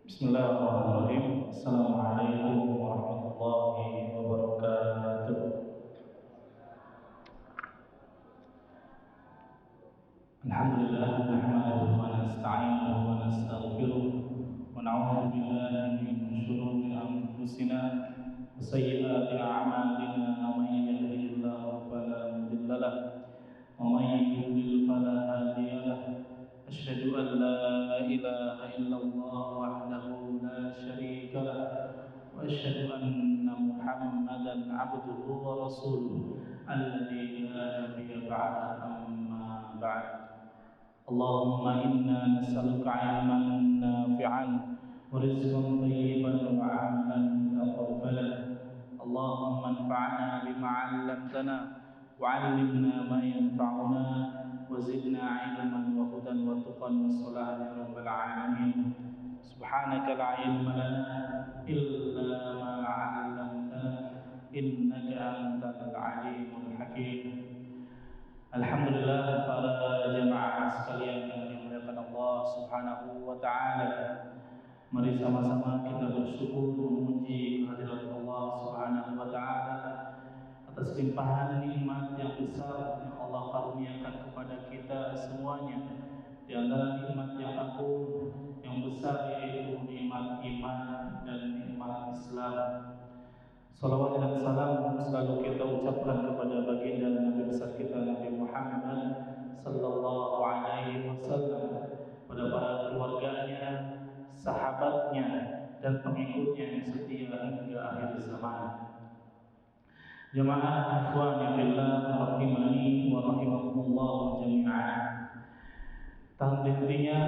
Bismillahirrahmanirrahim. Assalamualaikum warahmatullahi wabarakatuh. Alhamdulillah nahmaduhu wa nasta'inuhu wa nastaghfiruh wa na'udzu billahi min shururi anfusina wa sayyiati a'malina man yahdihillahu fala mudilla lahu wa man yudlil fala hadiya lahu. أشهد أن لا إله إلا الله وحده لا شريك له وأشهد أن محمدا عبده ورسوله الذي لا نبي بعده أما بعد اللهم إنا نسألك علما نافعا ورزقا طيبا وعملا متقبلا اللهم انفعنا بما علمتنا وعلمنا ما ينفعنا وزدنا علما وهدى وتقى وصلاة يا رب العالمين. سبحانك لا علم لنا إلا ما علمتنا إنك أنت العليم الحكيم. Alhamdulillah, para jemaah sekalian yang dimuliakan Allah Subhanahu wa taala. Mari sama-sama kita bersyukur memuji kehadirat Allah Subhanahu wa taala atas limpahan nikmat yang besar yang Allah karuniakan kepada kita semuanya. Di antara nikmat yang agung yang besar yaitu nikmat iman dan nikmat Islam. Salawat dan salam selalu kita ucapkan kepada baginda Nabi besar kita Nabi Muhammad sallallahu alaihi wasallam, pada para keluarganya, sahabatnya dan pengikutnya yang setia hingga akhir zaman. Jemaah ikhwani fillah rahimani wa rahimakumullah jami'an. Henti-hentinya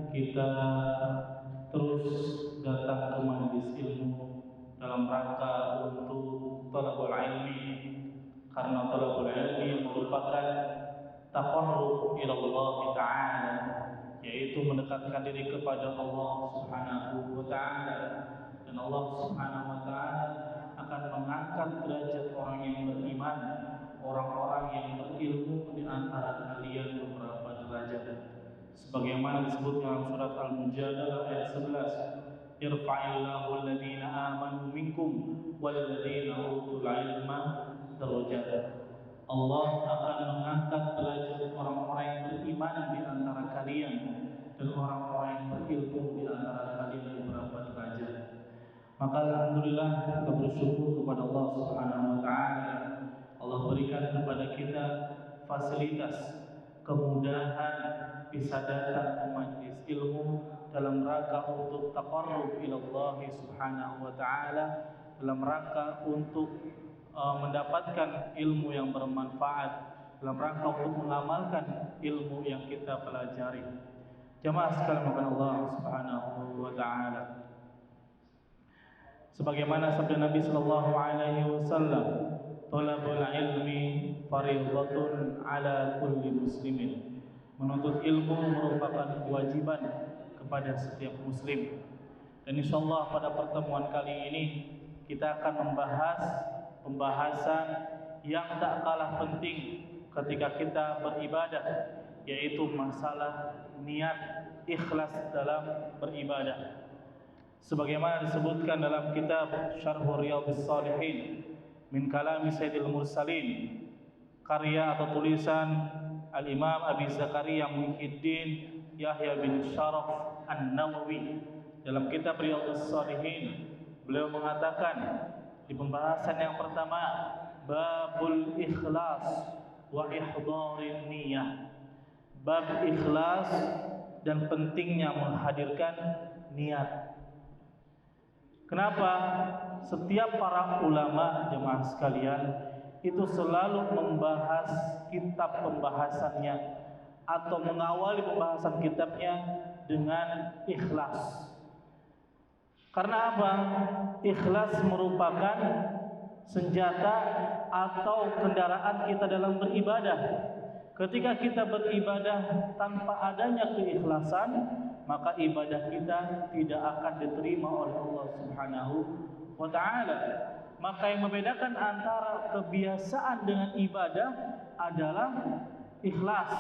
kita terus datang ke majelis ilmu dalam rangka untuk talabul ilmi, karena talabul ilmi merupakan taqarrub ila Allah Ta'ala, yaitu mendekatkan diri kepada Allah Subhanahu wa taala, dan Allah Subhanahu wa taala akan mengangkat derajat orang yang beriman, orang-orang yang berilmu di antara kalian beberapa derajat. Sebagaimana disebut dalam surat Al-Mujadalah ayat 11, Irfa'illahu alladhina amanu minkum walladhina utul ilma darajat. Allah akan mengangkat derajat orang-orang yang beriman di antara kalian dan orang-orang yang berilmu di antara kalian beberapa derajat. Maka alhamdulillah kita bersyukur kepada Allah Subhanahu wa taala. Allah berikan kepada kita fasilitas, kemudahan bisa datang ke majelis ilmu dalam rangka untuk taqarrub ila Allah Subhanahu wa taala, dalam rangka untuk mendapatkan ilmu yang bermanfaat, dalam rangka untuk mengamalkan ilmu yang kita pelajari. Jamaah sekalian Allah Subhanahu wa taala, sebagaimana sabda Nabi sallallahu alaihi wasallam, "Talabul ilmi fardhatun ala kulli muslimin." Menuntut ilmu merupakan kewajiban kepada setiap muslim. Dan insyaallah pada pertemuan kali ini kita akan membahas pembahasan yang tak kalah penting ketika kita beribadah, yaitu masalah niat, ikhlas dalam beribadah. Sebagaimana disebutkan dalam kitab Syarhur Riyadhus Shalihin min kalami Sayyidil Mursalin, karya atau tulisan Al-Imam Abi Zakaria Muhyiddin Yahya bin Sharaf An-Nawawi. Dalam kitab Riyadhus Shalihin beliau mengatakan di pembahasan yang pertama, babul ikhlas wa ihdharin niyah, bab ikhlas dan pentingnya menghadirkan niat. Kenapa? Setiap para ulama jemaah sekalian itu selalu membahas kitab pembahasannya atau mengawali pembahasan kitabnya dengan ikhlas. Karena apa? Ikhlas merupakan senjata atau kendaraan kita dalam beribadah. Ketika kita beribadah tanpa adanya keikhlasan, maka ibadah kita tidak akan diterima oleh Allah Subhanahu wa taala. Maka yang membedakan antara kebiasaan dengan ibadah adalah ikhlas.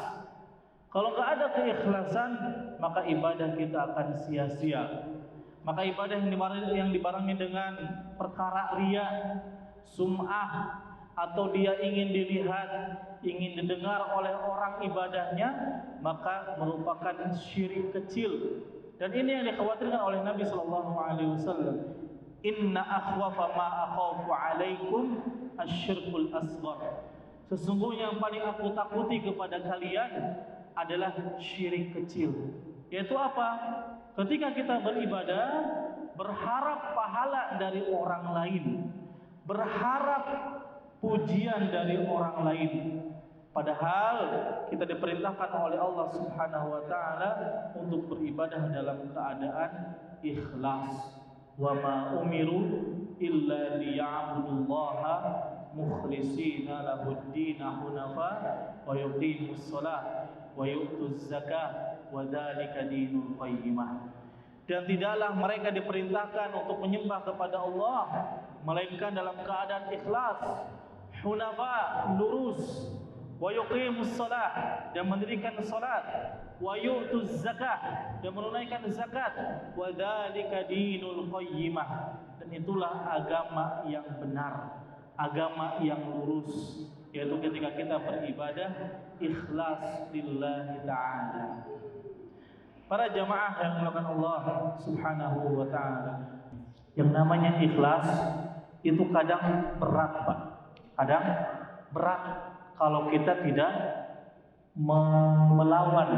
Kalau nggak ada keikhlasan, maka ibadah kita akan sia-sia. Maka ibadah yang dibarengi dengan perkara riya, sum'ah, atau dia ingin dilihat, ingin didengar oleh orang ibadahnya, maka merupakan syirik kecil. Dan ini yang dikhawatirkan oleh Nabi sallallahu alaihi wasallam. Inna akhwafa ma akhafu alaikum asyirkul asghar. Sesungguhnya yang paling aku takuti kepada kalian adalah syirik kecil. Yaitu apa? Ketika kita beribadah, berharap pahala dari orang lain, berharap pujian dari orang lain. Padahal kita diperintahkan oleh Allah Subhanahu wa taala untuk beribadah dalam keadaan ikhlas. Wa ma umiru illa liya'budullaha mukhlishina lahud-din hunafa wa yuqimus shalah wa yu'tuz zakah wa dzalika dinul qayyimah. Dan tidaklah mereka diperintahkan untuk menyembah kepada Allah melainkan dalam keadaan ikhlas, hunafa, lurus, wa yuqimus shalah, dan mendirikan salat, wa yu'tuz zakah, dan menunaikan zakat, wa dzalika dinul qayyimah, dan itulah agama yang benar, agama yang lurus, yaitu ketika kita beribadah ikhlas lillahi ta'ala. Para jamaah yang dimuliakan Allah Subhanahu wa taala, yang namanya ikhlas itu kadang berat, Pak. Kadang berat kalau kita tidak melawan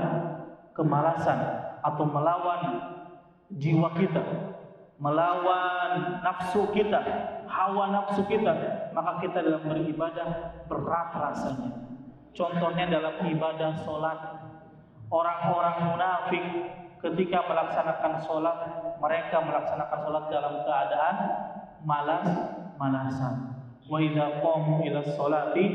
kemalasan atau melawan jiwa kita, melawan nafsu kita, hawa nafsu kita, maka kita dalam beribadah berat rasanya. Contohnya dalam ibadah sholat, orang-orang munafik ketika melaksanakan sholat, mereka melaksanakan sholat dalam keadaan malas-malasan. Wa idza qamu ila sholati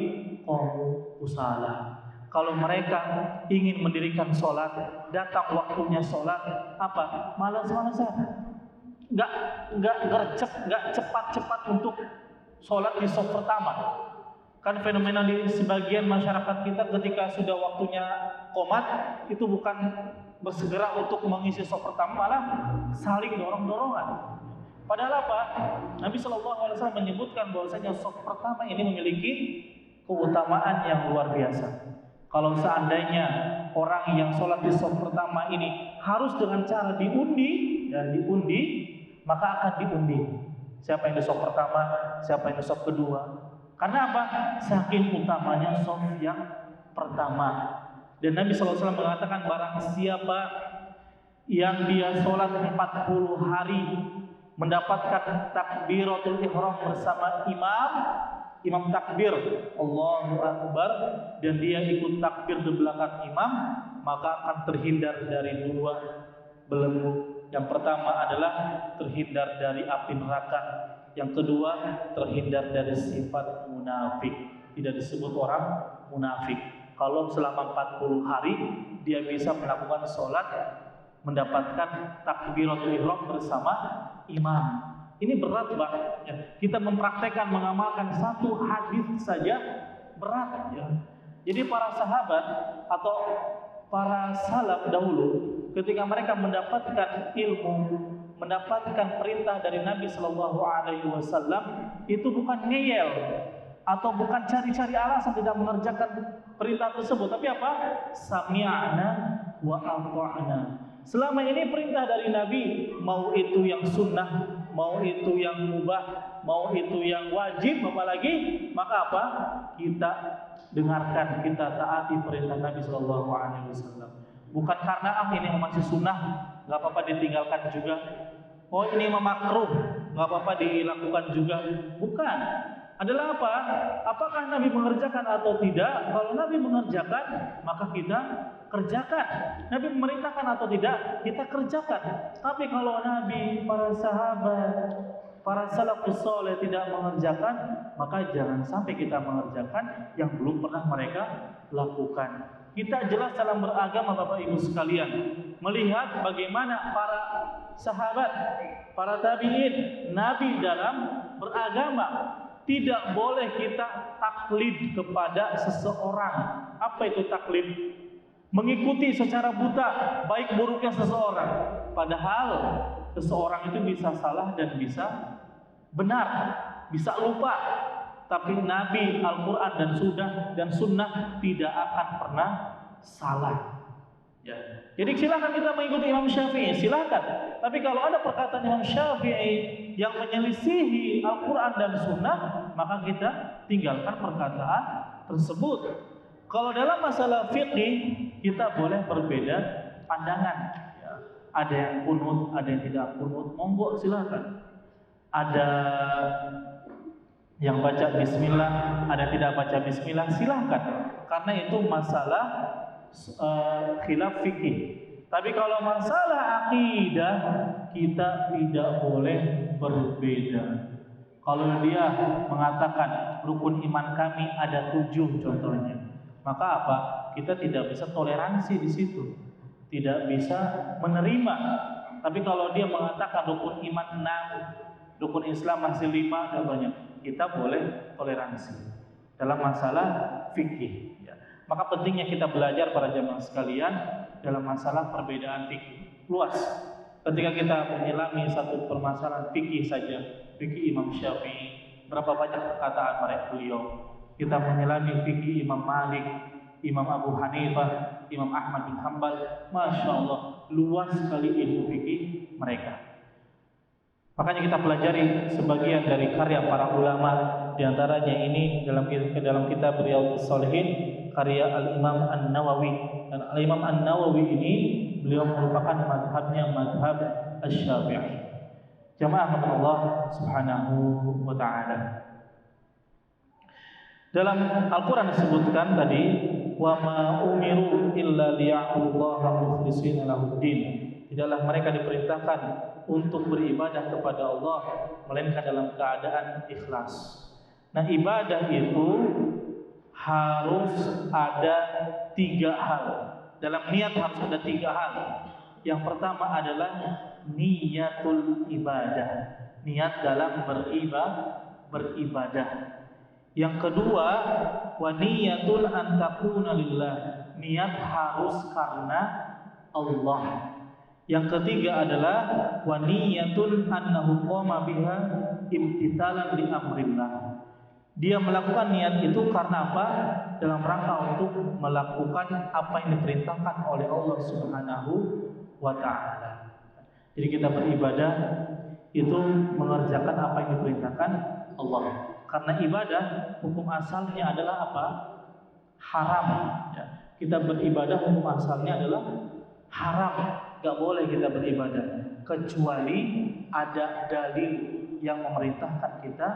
qamu kusala. Kalau mereka ingin mendirikan sholat, datang waktunya sholat, apa? Malas-malasan. Enggak gercep, enggak cepat-cepat untuk sholat di shaf pertama. Kan fenomena di sebagian masyarakat kita ketika sudah waktunya qomat itu bukan bersegera untuk mengisi shaf pertama, malah saling dorong-dorongan. Padahal apa? Nabi SAW menyebutkan bahwasanya shaf pertama ini memiliki keutamaan yang luar biasa. Kalau seandainya orang yang sholat di shaf pertama ini harus dengan cara diundi, maka akan diundi. Siapa yang di shaf pertama, siapa yang di shaf kedua. Karena apa? Saking utamanya shaf yang pertama. Dan Nabi SAW mengatakan barang siapa yang dia sholat 40 hari mendapatkan takbiratul ihram bersama imam takbir Allahu Akbar, dan dia ikut takbir di belakang imam, maka akan terhindar dari 2 belenggu. Yang pertama adalah terhindar dari api neraka, yang kedua terhindar dari sifat munafik. Tidak disebut orang munafik kalau selama 40 hari dia bisa melakukan sholat mendapatkan takbiratul ihram bersama imam. Ini berat banget ya. Kita mempraktekkan, mengamalkan satu hadis saja berat ya. Jadi para sahabat atau para salaf dahulu ketika mereka mendapatkan ilmu, mendapatkan perintah dari Nabi Shallallahu Alaihi Wasallam, itu bukan ngeyel atau bukan cari-cari alasan tidak mengerjakan perintah tersebut, tapi apa? Sami'na wa ata'na. Selama ini perintah dari Nabi, mau itu yang sunnah, mau itu yang mubah, mau itu yang wajib, apalagi, maka apa? Kita dengarkan, kita taati perintah Nabi Shallallahu Alaihi Wasallam. Bukan karena ini masih sunnah, nggak apa-apa ditinggalkan juga. Oh ini memakruh, nggak apa-apa dilakukan juga. Bukan. Adalah apa? Apakah Nabi mengerjakan atau tidak? Kalau Nabi mengerjakan, maka kita kerjakan. Nabi memerintahkan atau tidak, kita kerjakan. Tapi kalau Nabi, para sahabat, para salafus saleh tidak mengerjakan, maka jangan sampai kita mengerjakan yang belum pernah mereka lakukan. Kita jelas dalam beragama Bapak Ibu sekalian, melihat bagaimana para sahabat, para tabi'in, Nabi dalam beragama. Tidak boleh kita taklid kepada seseorang. Apa itu taklid? Mengikuti secara buta baik buruknya seseorang. Padahal Seseorang itu bisa salah dan bisa benar, bisa lupa. Tapi Nabi, Al-Quran dan Sunnah tidak akan pernah salah. Ya. Jadi silakan kita mengikuti Imam Syafi'i, silakan. Tapi kalau ada perkataan Imam Syafi'i yang menyelisihi Al-Quran dan Sunnah, maka kita tinggalkan perkataan tersebut. Kalau dalam masalah fikih, kita boleh berbeda pandangan. Ya. Ada yang kunut, ada yang tidak kunut, monggo silakan. Ada yang baca bismillah, ada yang tidak baca bismillah, silakan. Karena itu masalah khilaf fikih. Tapi kalau masalah akidah, kita tidak boleh berbeda. Kalau dia mengatakan rukun iman kami ada 7 contohnya, maka apa? Kita tidak bisa toleransi di situ, tidak bisa menerima. Tapi kalau dia mengatakan rukun iman 6, rukun Islam masih 5 contohnya, kita boleh toleransi dalam masalah fikih. Maka pentingnya kita belajar para jamaah sekalian dalam masalah perbedaan fikih luas. Ketika kita menyelami satu permasalahan fikih saja, fikih Imam Syafi'i, berapa banyak perkataan mereka beliau. Kita menyelami fikih Imam Malik, Imam Abu Hanifah, Imam Ahmad bin Hanbal, masya Allah luas sekali ilmu fikih mereka. Makanya kita pelajari sebagian dari karya para ulama, diantaranya ini dalam kitab Riyadhus Shalihin karya Al-Imam An-Nawawi. Dan Al-Imam An-Nawawi ini beliau merupakan madhabnya madhab Asy-Syafi'i. Jamaah Allah Subhanahu wa ta'ala. Dalam Al-Quran disebutkan tadi, wa ma umiru illa liya'budullaha mukhlishina lahuddin. Tidaklah mereka diperintahkan untuk beribadah kepada Allah melainkan dalam keadaan ikhlas. Nah, ibadah itu harus ada 3 hal. Dalam niat harus ada 3 hal. Yang pertama adalah niyatul ibadah, niat dalam beribadah. Yang kedua, wa niyatul antakuna lillah, niat harus karena Allah. Yang ketiga adalah wa niyatul annahu qama biha imtithalan li amrillah. Dia melakukan niat itu karena apa? Dalam rangka untuk melakukan apa yang diperintahkan oleh Allah Subhanahu wa ta'ala. Jadi kita beribadah itu mengerjakan apa yang diperintahkan Allah. Karena ibadah hukum asalnya adalah apa? Haram. Ya. Kita beribadah hukum asalnya adalah haram. Gak boleh kita beribadah kecuali ada dalil yang memerintahkan kita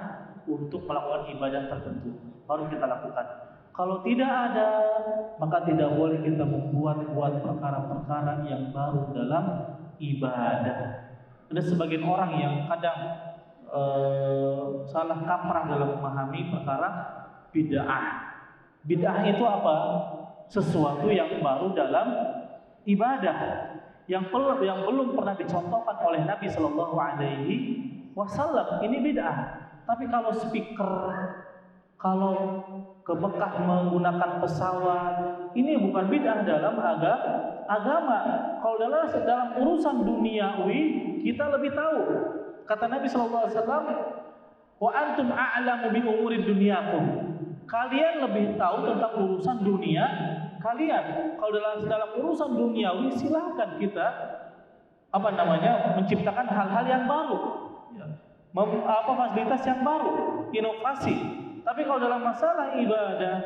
untuk melakukan ibadah tertentu, baru kita lakukan. Kalau tidak ada, maka tidak boleh kita membuat perkara-perkara yang baru dalam ibadah. Ada sebagian orang yang kadang salah kaprah dalam memahami perkara bid'ah. Bid'ah itu apa? Sesuatu yang baru dalam ibadah, yang belum pernah dicontohkan oleh Nabi Shallallahu Alaihi Wasallam. Ini bid'ah. Tapi kalau speaker, kalau ke Mekah menggunakan pesawat, ini bukan bid'ah dalam agama. Kalau dalam urusan duniawi kita lebih tahu. Kata Nabi Shallallahu Alaihi Wasallam, wa antum a'lamu bi umuri dunyakum. Kalian lebih tahu tentang urusan dunia kalian. Kalau dalam urusan duniawi silahkan kita menciptakan hal-hal yang baru, fasilitas yang baru, inovasi. Tapi kalau dalam masalah ibadah,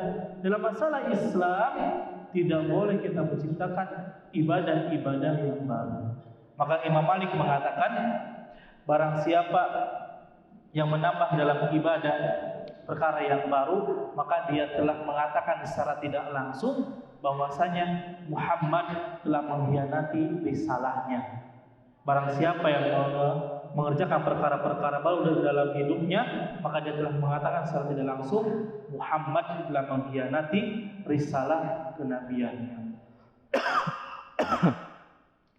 dalam masalah Islam, tidak boleh kita menciptakan ibadah-ibadah yang baru. Maka Imam Malik mengatakan, barang siapa yang menambah dalam ibadah perkara yang baru, maka dia telah mengatakan secara tidak langsung bahwasanya Muhammad telah mengkhianati risalahnya. Barang siapa yang mengerjakan perkara-perkara baru dalam hidupnya, maka dia telah mengatakan secara tidak langsung Muhammad telah mengkhianati risalah kenabiannya.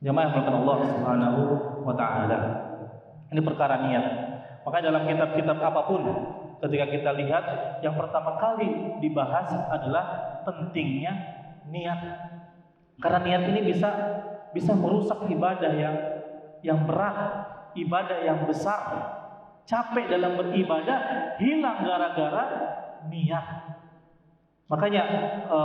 Jamaah yang dimuliakan Allah Subhanahu wa ta'ala. Ini perkara niat. Maka dalam kitab-kitab apapun, ketika kita lihat, yang pertama kali dibahas adalah pentingnya niat. Karena niat ini bisa merusak ibadah yang berat, ibadah yang besar, capek dalam beribadah, hilang gara-gara niat. Makanya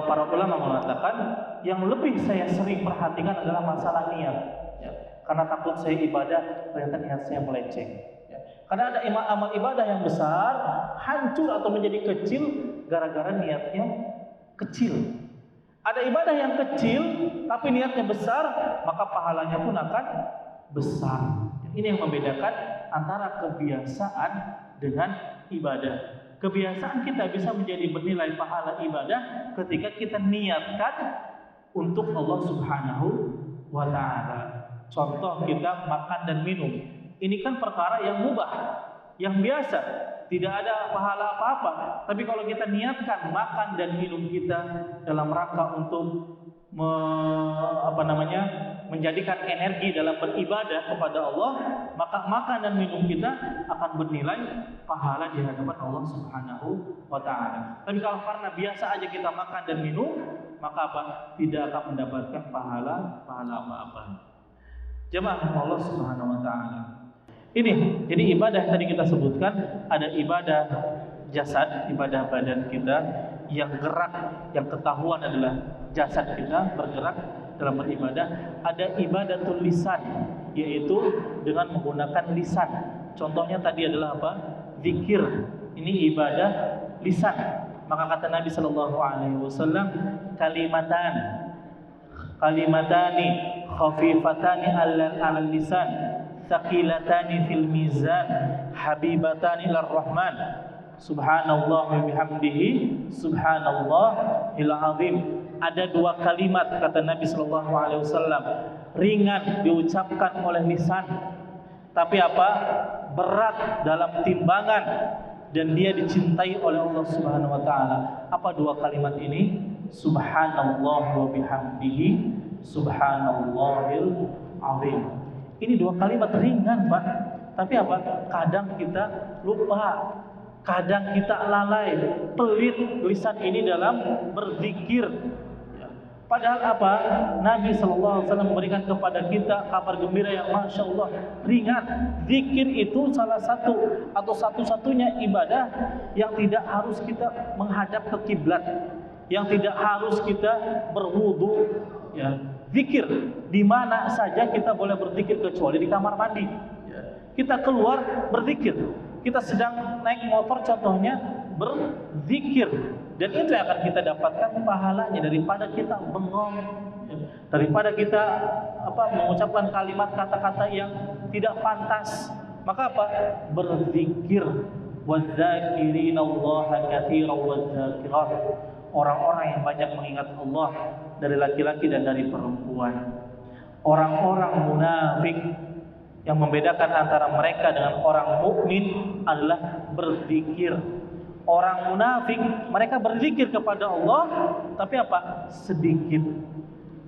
para ulama mengatakan yang lebih saya sering perhatikan adalah masalah niat, ya. Karena takut saya ibadah ternyata niat saya melenceng, ya. Karena ada amal ibadah yang besar hancur atau menjadi kecil gara-gara niatnya kecil. Ada ibadah yang kecil tapi niatnya besar, maka pahalanya pun akan besar. Ini yang membedakan antara kebiasaan dengan ibadah. Kebiasaan kita bisa menjadi bernilai pahala ibadah ketika kita niatkan untuk Allah Subhanahu wa ta'ala. Contoh, kita makan dan minum. Ini kan perkara yang mubah, yang biasa, tidak ada pahala apa-apa. Tapi kalau kita niatkan makan dan minum kita dalam rangka untuk menjadikan energi dalam beribadah kepada Allah, maka makan dan minum kita akan bernilai pahala di hadapan Allah Subhanahu wa ta'ala. Tapi kalau karena biasa aja kita makan dan minum, maka apa? Tidak akan mendapatkan pahala apa-apa. Jemaah Allah Subhanahu wa ta'ala. Ini, jadi ibadah yang tadi kita sebutkan, ada ibadah jasad, ibadah badan kita yang gerak, yang ketahuan adalah jasad kita bergerak dalam beribadah. Ada ibadatul lisan, yaitu dengan menggunakan lisan. Contohnya tadi adalah apa? Zikir. Ini ibadah lisan. Maka kata Nabi sallallahu alaihi wasallam, kalimatani khafifatani 'alal lisan, thaqilatani fil mizan, habibatani lir rahman, subhanallah wa bihamdihi, subhanallahil azim. Ada dua kalimat kata Nabi sallallahu alaihi wasallam, ringan diucapkan oleh lisan, tapi apa? Berat dalam timbangan, dan dia dicintai oleh Allah Subhanahu wa taala. Apa dua kalimat ini? Subhanallah wa bihamdihi, subhanallahil azim. Ini dua kalimat ringan, Pak. Tapi apa? Kadang kita lupa, kadang kita lalai, pelit lisan ini dalam berzikir. Padahal apa? Nabi SAW memberikan kepada kita kabar gembira yang Masya Allah ringan. Zikir itu salah satu atau satu-satunya ibadah yang tidak harus kita menghadap ke kiblat, yang tidak harus kita berwudu, ya. Zikir di mana saja kita boleh berzikir kecuali di kamar mandi. Kita keluar berzikir, kita sedang naik motor contohnya berzikir, dan itu yang akan kita dapatkan pahalanya daripada kita bengong, daripada kita mengucapkan kalimat kata-kata yang tidak pantas. Maka apa? Berzikir. Wadzakirinallaha katsiran wadzakirat. Orang-orang yang banyak mengingat Allah dari laki-laki dan dari perempuan. Orang-orang munafik, yang membedakan antara mereka dengan orang mukmin adalah berzikir. Orang munafik, mereka berzikir kepada Allah, tapi apa? Sedikit.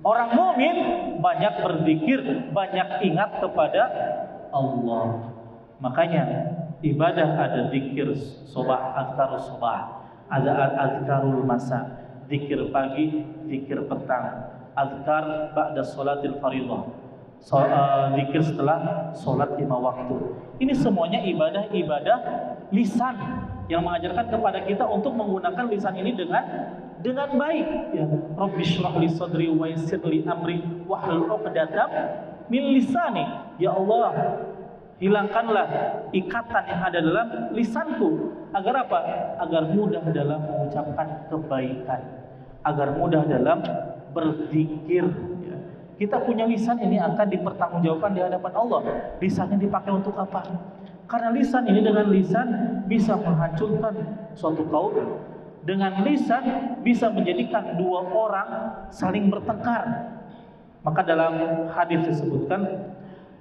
Orang mukmin banyak berzikir, banyak ingat kepada Allah. Makanya ibadah ada zikir sobah, azkarus sobah, ada azkarul masa, zikir pagi, zikir petang, azkar ba'da sholatil fardhah, zikir setelah sholat 5 waktu. Ini semuanya ibadah-ibadah lisan yang mengajarkan kepada kita untuk menggunakan lisan ini dengan baik. Ya, Rabbi shrah li sadri wa yassir li amri wahlul 'uqdatam min lisani. Ya Allah, hilangkanlah ikatan yang ada dalam lisanku. Agar apa? Agar mudah dalam mengucapkan kebaikan, agar mudah dalam berzikir. Kita punya lisan ini akan dipertanggungjawabkan di hadapan Allah. Lisannya dipakai untuk apa? Karena lisan ini, dengan lisan bisa menghancurkan suatu kaum. Dengan lisan bisa menjadikan dua orang saling bertengkar. Maka dalam hadis disebutkan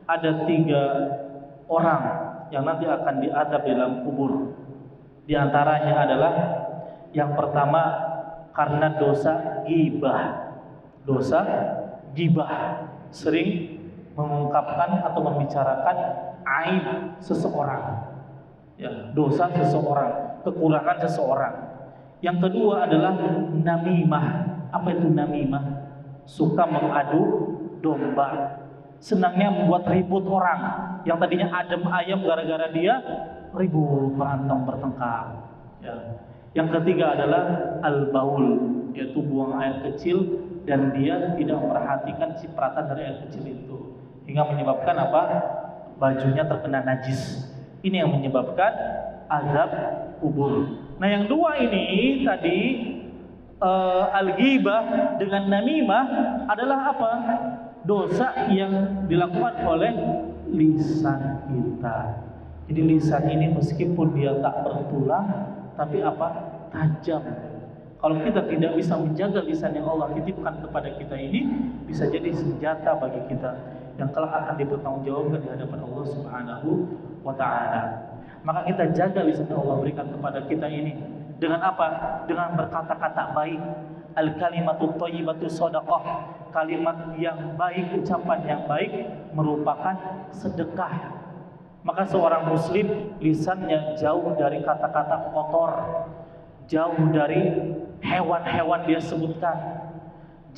ada 3 orang yang nanti akan diazab di dalam kubur. Di antaranya adalah yang pertama karena dosa ghibah. Dosa ghibah, sering mengungkapkan atau membicarakan aib seseorang, ya, dosa seseorang, kekurangan seseorang. Yang kedua adalah namimah. Apa itu namimah? Suka mengadu domba. senangnya membuat ribut orang. Yang tadinya adem ayem gara-gara dia ribut, berantem, bertengkar. Ya. Yang ketiga adalah al-baul, yaitu buang air kecil dan dia tidak memperhatikan cipratan dari air kecil itu hingga menyebabkan apa? Bajunya terkena najis. Ini yang menyebabkan azab kubur. Nah, yang dua ini tadi al-ghibah dengan namimah adalah apa? Dosa yang dilakukan oleh lisan kita. Jadi lisan ini meskipun dia tak bertulang, tapi apa? Tajam. Kalau kita tidak bisa menjaga lisan yang Allah titipkan kepada kita ini, bisa jadi senjata bagi kita yang kelak akan dipertanggungjawabkan di hadapan Allah Subhanahu wa Ta'ala. Maka kita jaga lisan yang Allah berikan kepada kita ini dengan apa? Dengan berkata-kata baik. Al-kalimatut thayyibatu shadaqah. Kalimat yang baik, ucapan yang baik merupakan sedekah. Maka seorang muslim lisannya jauh dari kata-kata kotor, jauh dari hewan-hewan dia sebutkan,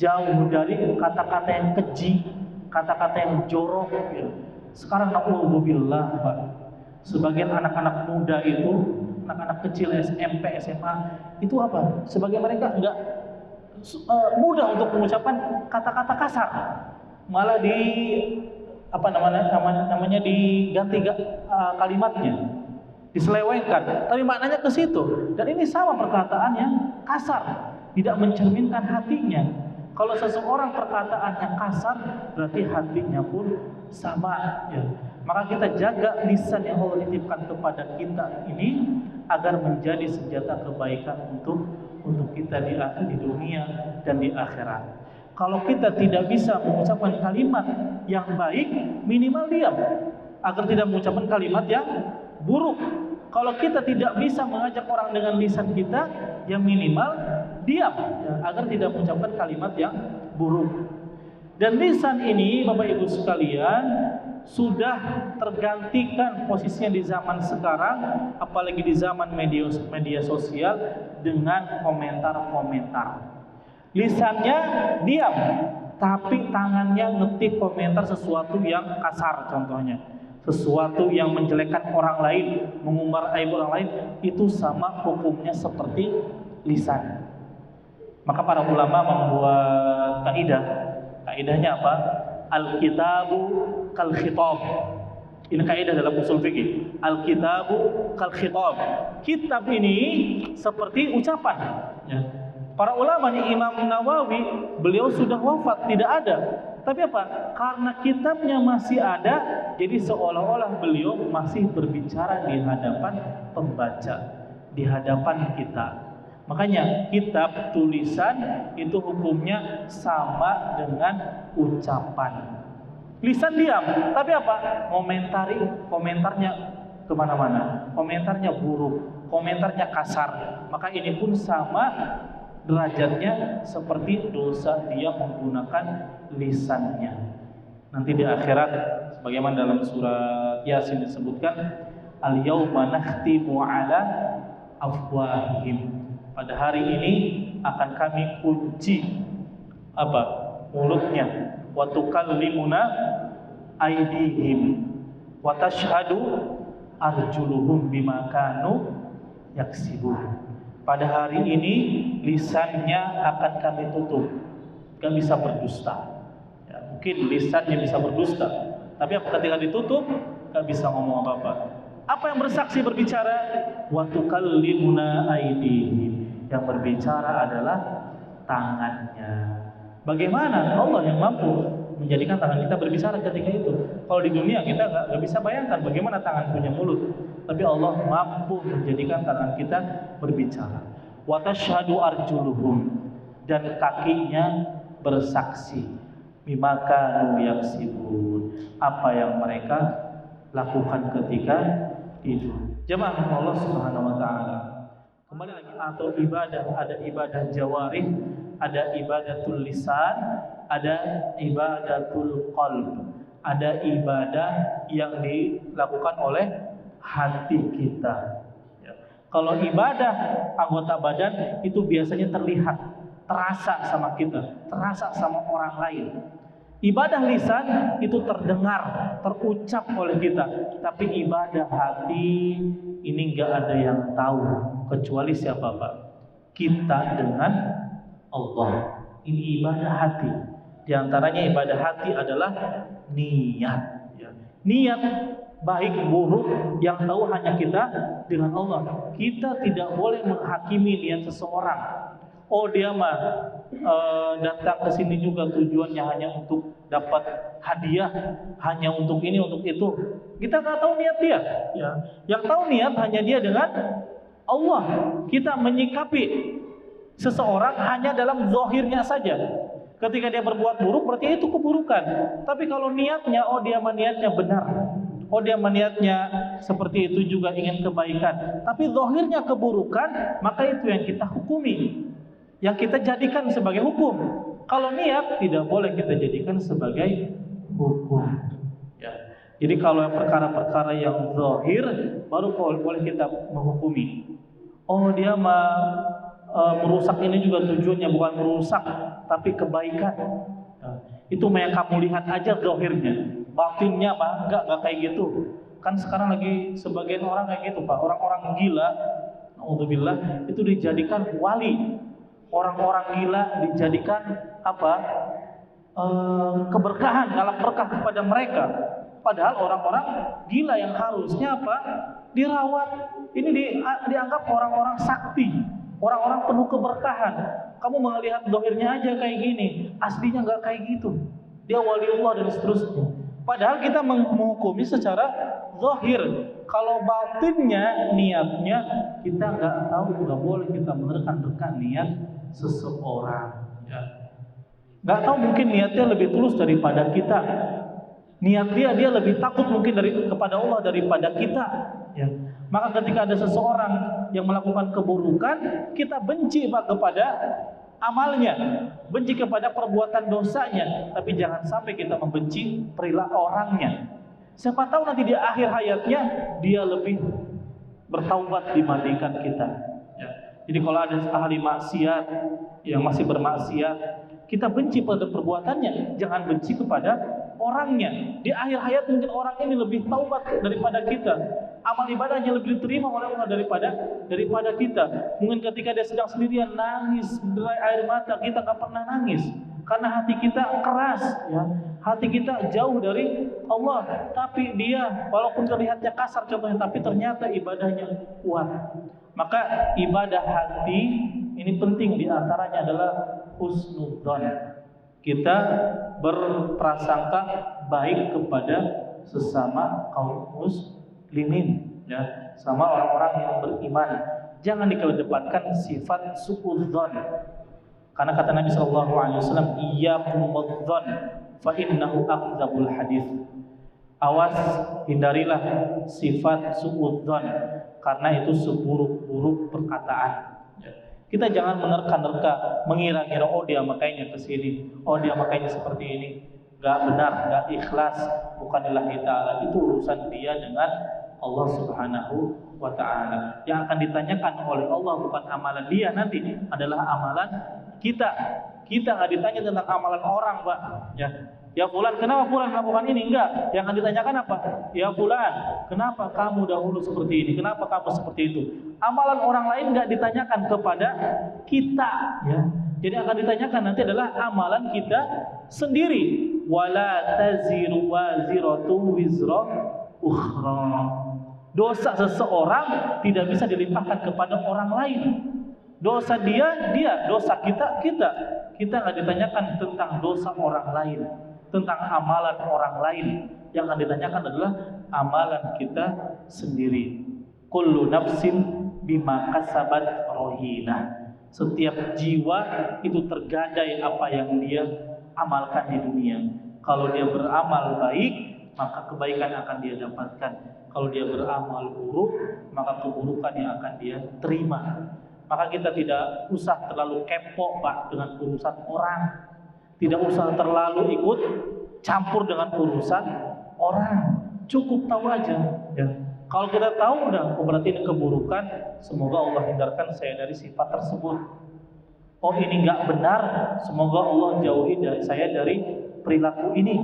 jauh dari kata-kata yang keji, kata-kata yang jorok. Ya. Sekarang na'udzubillah, Pak. Sebagian anak-anak muda itu, anak-anak kecil SMP, SMA, itu apa? Sebagian mereka enggak mudah untuk mengucapkan kata-kata kasar, malah namanya diganti kalimatnya, diselewengkan, tapi maknanya ke situ. Dan ini sama perkataan yang kasar, tidak mencerminkan hatinya. Kalau seseorang perkataannya kasar, berarti hatinya pun sama. Ya. Maka kita jaga lisan yang Allah titipkan kepada kita ini agar menjadi senjata kebaikan untuk kita di dunia dan di akhirat. Kalau kita tidak bisa mengucapkan kalimat yang baik, minimal diam agar tidak mengucapkan kalimat yang buruk. Kalau kita tidak bisa mengajak orang dengan lisan kita, ya minimal diam ya, agar tidak mengucapkan kalimat yang buruk. Dan lisan ini, Bapak Ibu sekalian, sudah tergantikan posisinya di zaman sekarang, apalagi di zaman media sosial, dengan komentar-komentar. Lisannya diam, tapi tangannya ngetik komentar sesuatu yang kasar, contohnya sesuatu yang menjelekkan orang lain, mengumbar aib orang lain, itu sama hukumnya seperti lisan. Maka para ulama membuat kaidahnya apa? Al-kitabu kal khitab. Ini kaidah dalam usul fikih. Al-kitabu kal khitab. Kitab ini seperti ucapan. Ya. Para ulama nih, Imam Nawawi, beliau sudah wafat, tidak ada. Tapi apa? Karena kitabnya masih ada, jadi seolah-olah beliau masih berbicara di hadapan pembaca, di hadapan kita. Makanya kitab tulisan itu hukumnya sama dengan ucapan. Lisan diam, tapi apa? Komentarnya kemana-mana. Komentarnya buruk, komentarnya kasar. Maka ini pun sama derajatnya seperti dosa dia menggunakan lisannya. Nanti di akhirat, sebagaimana dalam surat Yasin disebutkan, al-yauma nakhtimu ala afwahihim. Pada hari ini akan kami kunci apa? Mulutnya. Wa tukallimuna aydihim wa tashhadu arjuluhum bima kanu yaksibun. Pada hari ini lisannya akan kami tutup, gak bisa berdusta. Ya, mungkin lisannya bisa berdusta, tapi ketika ditutup gak bisa ngomong apa-apa. Apa yang bersaksi berbicara? Wa tukallimuna aydihim. Yang berbicara adalah tangannya. Bagaimana Allah yang mampu menjadikan tangan kita berbicara ketika itu? Kalau di dunia kita nggak bisa bayangkan bagaimana tangan punya mulut, tapi Allah mampu menjadikan tangan kita berbicara. Wa tashhadu arjuluhum, dan kakinya bersaksi bima kanu yaksibun, apa yang mereka lakukan ketika itu. Jemaah Allah Subhanahu wa taala. Kembali lagi, atau ibadah, ada ibadah jawarih, ada ibadatul lisan, ada ibadatul qalb, ada ibadah yang dilakukan oleh hati kita. Ya. Kalau ibadah anggota badan itu biasanya terlihat, terasa sama kita, terasa sama orang lain. Ibadah lisan itu terdengar, terucap oleh kita, tapi ibadah hati ini nggak ada yang tahu kecuali siapa Pak? Kita dengan Allah. Ini ibadah hati. Di antaranya ibadah hati adalah niat. Ya. Niat baik buruk yang tahu hanya kita dengan Allah. Kita tidak boleh menghakimi niat seseorang. Oh dia mah datang ke sini juga tujuannya hanya untuk dapat hadiah, hanya untuk ini untuk itu. Kita nggak tahu niat dia. Ya. Yang tahu niat hanya dia dengan Allah. Kita menyikapi seseorang hanya dalam zahirnya saja. Ketika dia berbuat buruk berarti itu keburukan. Tapi kalau niatnya, oh dia niatnya benar. Oh dia niatnya seperti itu juga ingin kebaikan. Tapi zahirnya keburukan, maka itu yang kita hukumi, yang kita jadikan sebagai hukum. Kalau niat tidak boleh kita jadikan sebagai hukum. Ya. Jadi kalau perkara-perkara yang zahir baru boleh kita menghukumi. Oh dia merusak ini juga tujuannya bukan merusak tapi kebaikan. Nah, itu yang kamu lihat aja zahirnya, batinnya Pak enggak kayak gitu. Kan sekarang lagi sebagian orang kayak gitu Pak, orang-orang gila, naudzubillah, itu dijadikan wali. Orang-orang gila dijadikan apa? Keberkahan, ngalah berkah kepada mereka. Padahal orang-orang gila yang harusnya apa? Dirawat. Ini dianggap orang-orang sakti, orang-orang penuh keberkahan. Kamu melihat dohirnya aja kayak gini, aslinya nggak kayak gitu. Dia waliullah dan seterusnya. Padahal kita menghukumi secara zahir. Kalau batinnya, niatnya kita nggak tahu, nggak boleh kita menerka-nerka niat seseorang. Ya. Nggak tahu mungkin niatnya lebih tulus daripada kita. Niat dia lebih takut mungkin kepada Allah daripada kita. Ya. Maka ketika ada seseorang yang melakukan keburukan, kita benci Pak kepada amalnya, benci kepada perbuatan dosanya, tapi jangan sampai kita membenci perilaku orangnya. Siapa tahu nanti di akhir hayatnya dia lebih bertaubat dibandingkan kita. Ya. Jadi kalau ada ahli maksiat yang masih bermaksiat, kita benci pada perbuatannya, jangan benci kepada orangnya. Di akhir hayat mungkin orang ini lebih taubat daripada kita, amal ibadahnya lebih diterima oleh Allah daripada kita. Mungkin ketika dia sedang sendirian nangis derai air mata, kita nggak pernah nangis karena hati kita keras, ya. Hati kita jauh dari Allah. Tapi dia walaupun terlihatnya kasar contohnya, tapi ternyata ibadahnya kuat. Maka ibadah hati ini penting, diantaranya adalah husnudzon. Kita berprasangka baik kepada sesama kaum muslimin, ya, sama orang-orang yang beriman. Jangan dikedepankan sifat suudzon. Karena kata Nabi sallallahu alaihi wasallam, iyyakum wadzon fa innahu akdzabul hadits. Awas, hindarilah sifat suudzon karena itu seburuk-buruk perkataan. Kita jangan menerka-nerka, mengira-ngira oh dia makanya kesini, oh dia makanya seperti ini. Gak benar, gak ikhlas, bukan lillahi ta'ala. Itu urusan dia dengan Allah subhanahu wa ta'ala. Yang akan ditanyakan oleh Allah bukan amalan dia nanti, adalah amalan kita. Kita gak ditanya tentang amalan orang Pak. Ya fulan, kenapa fulan melakukan ini? Enggak. Yang akan ditanyakan apa? Ya fulan, kenapa kamu dahulu seperti ini? Kenapa kamu seperti itu? Amalan orang lain enggak ditanyakan kepada kita, ya. Jadi akan ditanyakan nanti adalah amalan kita sendiri. Wala taziru waziratu wizra ukhra. Dosa seseorang tidak bisa dilimpahkan kepada orang lain. Dosa dia, dosa kita. Kita nggak ditanyakan tentang dosa orang lain, tentang amalan orang lain. Yang akan ditanyakan adalah amalan kita sendiri. Kullu nafsin bima kasabat rohina. Setiap jiwa itu tergadai apa yang dia amalkan di dunia. Kalau dia beramal baik, maka kebaikan akan dia dapatkan. Kalau dia beramal buruk, maka keburukan yang akan dia terima. Maka kita tidak usah terlalu kepo Pak dengan urusan orang. Tidak usah terlalu ikut campur dengan urusan orang. Cukup tahu aja, ya. Kalau kita tahu udah, berarti ini keburukan. Semoga Allah hindarkan saya dari sifat tersebut. Oh ini nggak benar. Semoga Allah jauhi saya dari perilaku ini.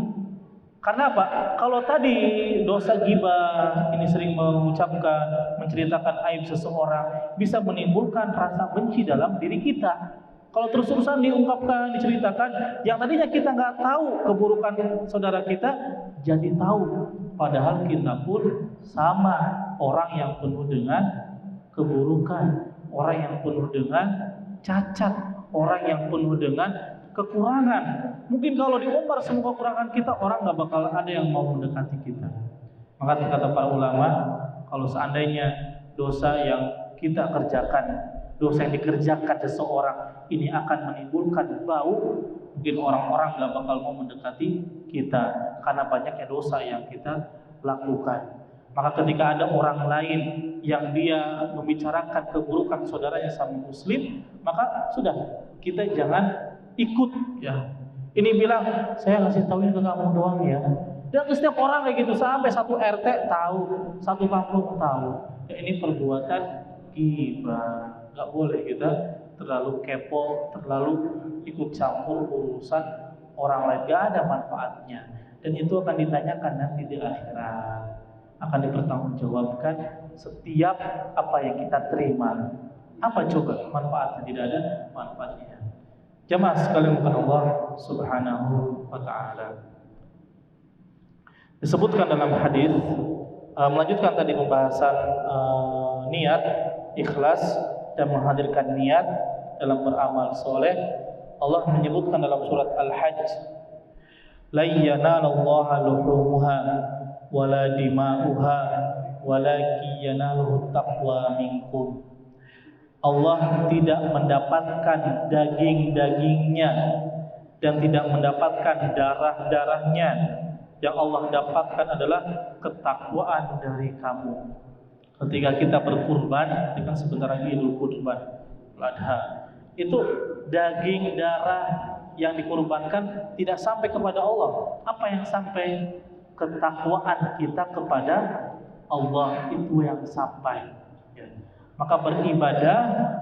Karena apa? Kalau tadi dosa ghibah ini sering mengucapkan, menceritakan aib seseorang, bisa menimbulkan rasa benci dalam diri kita. Kalau terus-terusan diungkapkan, diceritakan, yang tadinya kita nggak tahu keburukan saudara kita, jadi tahu. Padahal kita pun sama, orang yang penuh dengan keburukan, orang yang penuh dengan cacat, orang yang penuh dengan kekurangan. Mungkin kalau diumbar semua kekurangan kita, orang nggak bakal ada yang mau mendekati kita. Maka kata para ulama, kalau seandainya dosa yang kita kerjakan, dosa yang dikerjakan seseorang ini akan menimbulkan bau, mungkin orang-orang nggak bakal mau mendekati kita karena banyaknya dosa yang kita lakukan. Maka ketika ada orang lain yang dia membicarakan keburukan saudaranya sama muslim, maka sudah, kita jangan ikut ya. Ini bilang, saya ngasih tahuin ke kamu doang ya. Dan setiap orang kayak gitu, sampai satu RT tahu, satu kampung tahu. Ya, ini perbuatan ghibah. Gak boleh kita terlalu kepo, terlalu ikut campur urusan orang lain. Gak ada manfaatnya. Dan itu akan ditanyakan nanti di akhirat. Akan dipertanggungjawabkan setiap apa yang kita terima. Apa coba manfaatnya? Tidak ada manfaatnya. Jamaah sekalian bukan Allah Subhanahu wa taala. Disebutkan dalam hadis, melanjutkan tadi pembahasan niat, ikhlas dan menghadirkan niat dalam beramal soleh. Allah menyebutkan dalam surat Al-Hajj, la yanalallaha luhumuha wala dima'uha walakin yanaluhu taqwa minkum. Allah tidak mendapatkan daging-dagingnya dan tidak mendapatkan darah-darahnya. Yang Allah dapatkan adalah ketakwaan dari kamu. Ketika kita berkurban, ketika sebentar lagi Idul Kurban, Adha, itu daging darah yang dikurbankan tidak sampai kepada Allah. Apa yang sampai? Ketakwaan kita kepada Allah, itu yang sampai. Maka beribadah,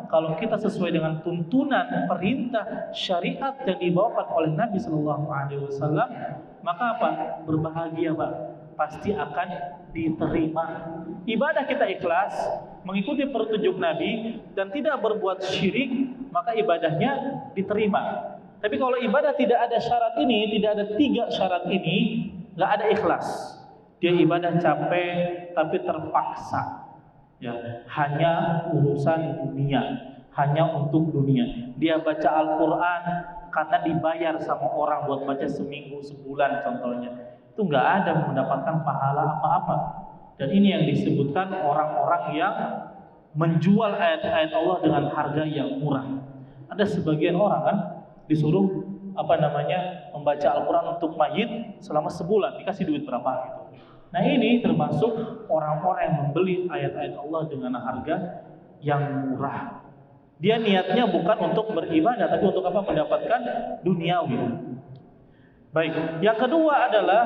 kalau kita sesuai dengan tuntunan, perintah, syariat yang dibawakan oleh Nabi Sallallahu Alaihi Wasallam, maka apa? Berbahagia, Pak. Pasti akan diterima. Ibadah kita ikhlas, mengikuti petunjuk Nabi dan tidak berbuat syirik, maka ibadahnya diterima. Tapi kalau ibadah tidak ada syarat ini, tidak ada 3 syarat ini, nggak ada ikhlas. Dia ibadah capek tapi terpaksa. Ya, hanya urusan dunia, hanya untuk dunia. Dia baca Al-Quran karena dibayar sama orang buat baca seminggu, sebulan contohnya. Itu nggak ada mendapatkan pahala apa-apa. Dan ini yang disebutkan orang-orang yang menjual ayat-ayat Allah dengan harga yang murah. Ada sebagian orang kan disuruh membaca Al-Quran untuk mayit selama sebulan, dikasih duit berapa gitu. Nah, ini termasuk orang-orang yang membeli ayat-ayat Allah dengan harga yang murah. Dia niatnya bukan untuk beribadah, tapi untuk apa? Mendapatkan duniawi. Baik, yang kedua adalah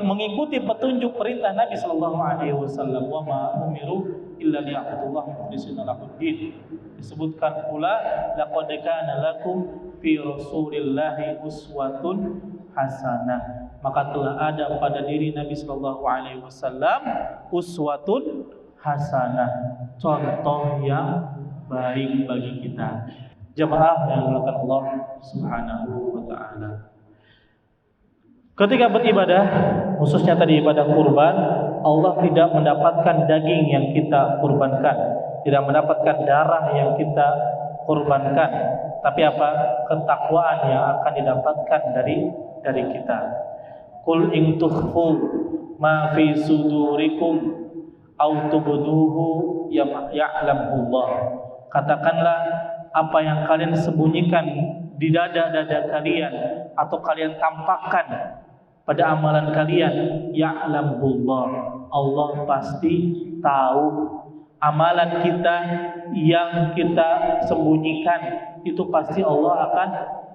mengikuti petunjuk perintah Nabi Sallallahu Alaihi Wasallam. Wa ma umiru illa liya'budullaha mukhlishina lahuddin. Disebutkan pula, laqad kana lakum fi rasulillahi uswatun hasanah. Maka telah ada pada diri Nabi Sallallahu Alaihi Wasallam uswatun hasanah, contoh yang baik bagi kita. Jamaah yang dimuliakan Allah Subhanahu wa taala. Ketika beribadah, khususnya tadi ibadah kurban, Allah tidak mendapatkan daging yang kita kurbankan, tidak mendapatkan darah yang kita kurbankan, tapi apa? Ketakwaan yang akan didapatkan dari kita. Qul in tukhfu ma fi sudurikum aw tubduhu ya'lamullah. Katakanlah apa yang kalian sembunyikan di dada-dada kalian atau kalian tampakkan pada amalan kalian, ya'lamullah. Allah pasti tahu. Amalan kita yang kita sembunyikan itu pasti Allah akan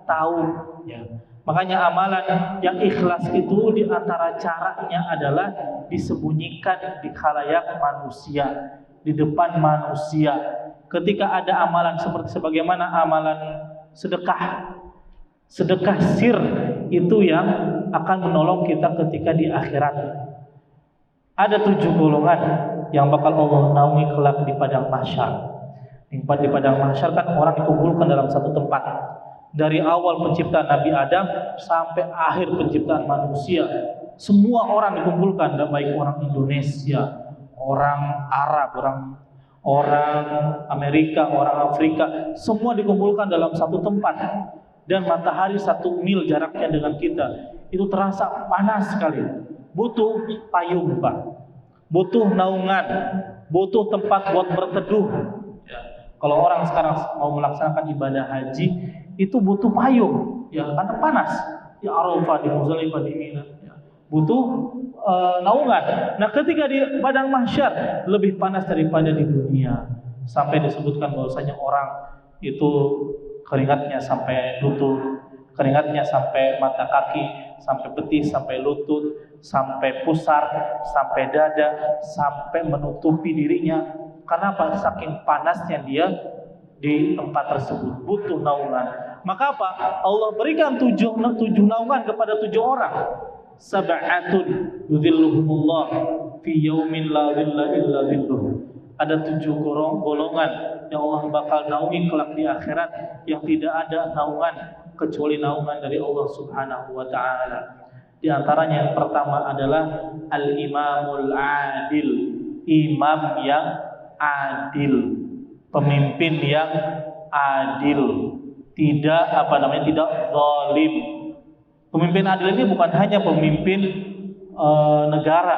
tahu ya. Makanya amalan yang ikhlas itu di antara caranya adalah disembunyikan di khalayak manusia, di depan manusia. Ketika ada amalan seperti sebagaimana amalan sedekah sir itu yang akan menolong kita ketika di akhirat. Ada 7 golongan yang bakal Allah naungi kelak di padang mahsyar. Di padang mahsyar kan orang dikumpulkan dalam satu tempat. Dari awal penciptaan Nabi Adam sampai akhir penciptaan manusia, semua orang dikumpulkan, baik orang Indonesia, orang Arab, orang Amerika, orang Afrika, semua dikumpulkan dalam satu tempat. Dan matahari 1 mil jaraknya dengan kita, itu terasa panas sekali. Butuh payung, Pak. Butuh naungan, butuh tempat buat berteduh. Ya. Kalau orang sekarang mau melaksanakan ibadah haji, itu butuh payung, ya, karena panas. Di Arafah, di Muzdalifah, di Mina, ya. Butuh naungan. Nah, ketika di padang mahsyar lebih panas daripada di dunia. Sampai disebutkan bahwasanya orang itu keringatnya sampai lutut, keringatnya sampai mata kaki, sampai betis, sampai lutut, sampai pusar, sampai dada, sampai menutupi dirinya. Karena apa? Saking panasnya dia di tempat tersebut, butuh naungan. Maka apa? Allah berikan 7 naungan kepada 7 orang. Sab'atun yudhilluhumullah fi yaumin la dhilla illa dhilluh. Ada 7 golongan yang Allah bakal naungi kelak di akhirat, yang tidak ada naungan kecuali naungan dari Allah Subhanahu wa taala. Di antaranya yang pertama adalah al-imamul adil, imam yang adil, pemimpin yang adil, tidak tidak zalim. Pemimpin adil ini bukan hanya pemimpin negara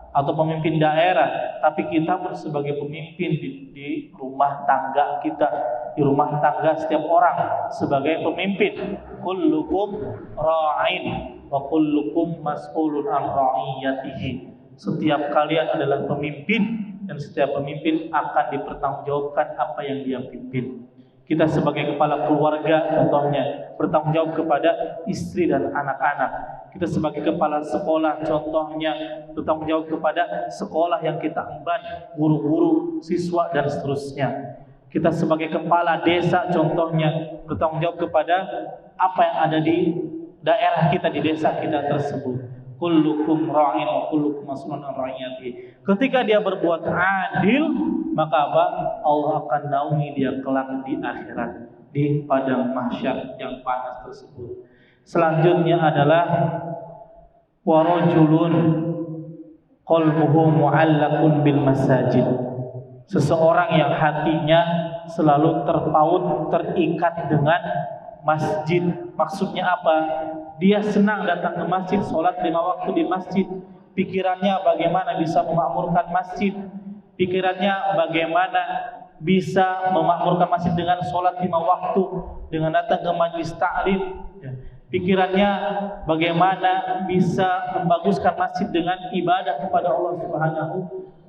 atau pemimpin daerah, tapi kita pun sebagai pemimpin di rumah tangga kita, di rumah tangga setiap orang sebagai pemimpin. Kullukum ra'in wa kullukum mas'ulun an ra'iyatihi. Setiap kalian adalah pemimpin dan setiap pemimpin akan dipertanggungjawabkan apa yang dia pimpin. Kita sebagai kepala keluarga contohnya bertanggung jawab kepada istri dan anak-anak. Kita sebagai kepala sekolah contohnya bertanggung jawab kepada sekolah yang kita emban, guru-guru, siswa dan seterusnya. Kita sebagai kepala desa contohnya bertanggung jawab kepada apa yang ada di daerah kita, di desa kita tersebut. Kullukum ra'in wa kullukum mas'ulun an ra'iyatihi. Ketika dia berbuat adil, maka apa? Allah akan naungi dia kelak di akhirat, di padang mahsyar yang panas tersebut. Selanjutnya adalah wa rajulun qalbuhu mu'allaqun bil masajid. Seseorang yang hatinya selalu terpaut, terikat dengan masjid. Maksudnya apa? Dia senang datang ke masjid, sholat 5 waktu di masjid. Pikirannya bagaimana bisa memakmurkan masjid. Pikirannya bagaimana bisa memakmurkan masjid dengan sholat 5 waktu, dengan datang ke majlis ta'lim. Pikirannya bagaimana bisa membaguskan masjid dengan ibadah kepada Allah Subhanahu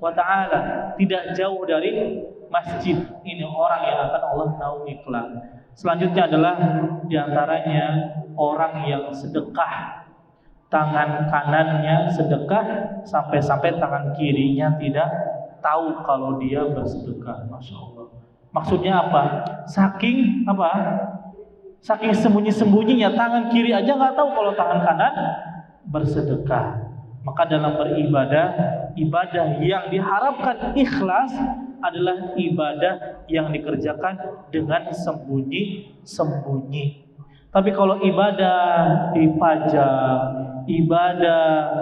wa ta'ala. Tidak jauh dari masjid. Ini orang yang akan Allah naungi kelak. Selanjutnya adalah diantaranya orang yang sedekah, tangan kanannya sedekah sampai-sampai tangan kirinya tidak tahu kalau dia bersedekah. Masya Allah. Maksudnya apa? Saking sembunyi-sembunyinya, tangan kiri aja nggak tahu kalau tangan kanan bersedekah. Maka dalam beribadah, ibadah yang diharapkan ikhlas adalah ibadah yang dikerjakan dengan sembunyi-sembunyi. Tapi kalau ibadah dipajang, ibadah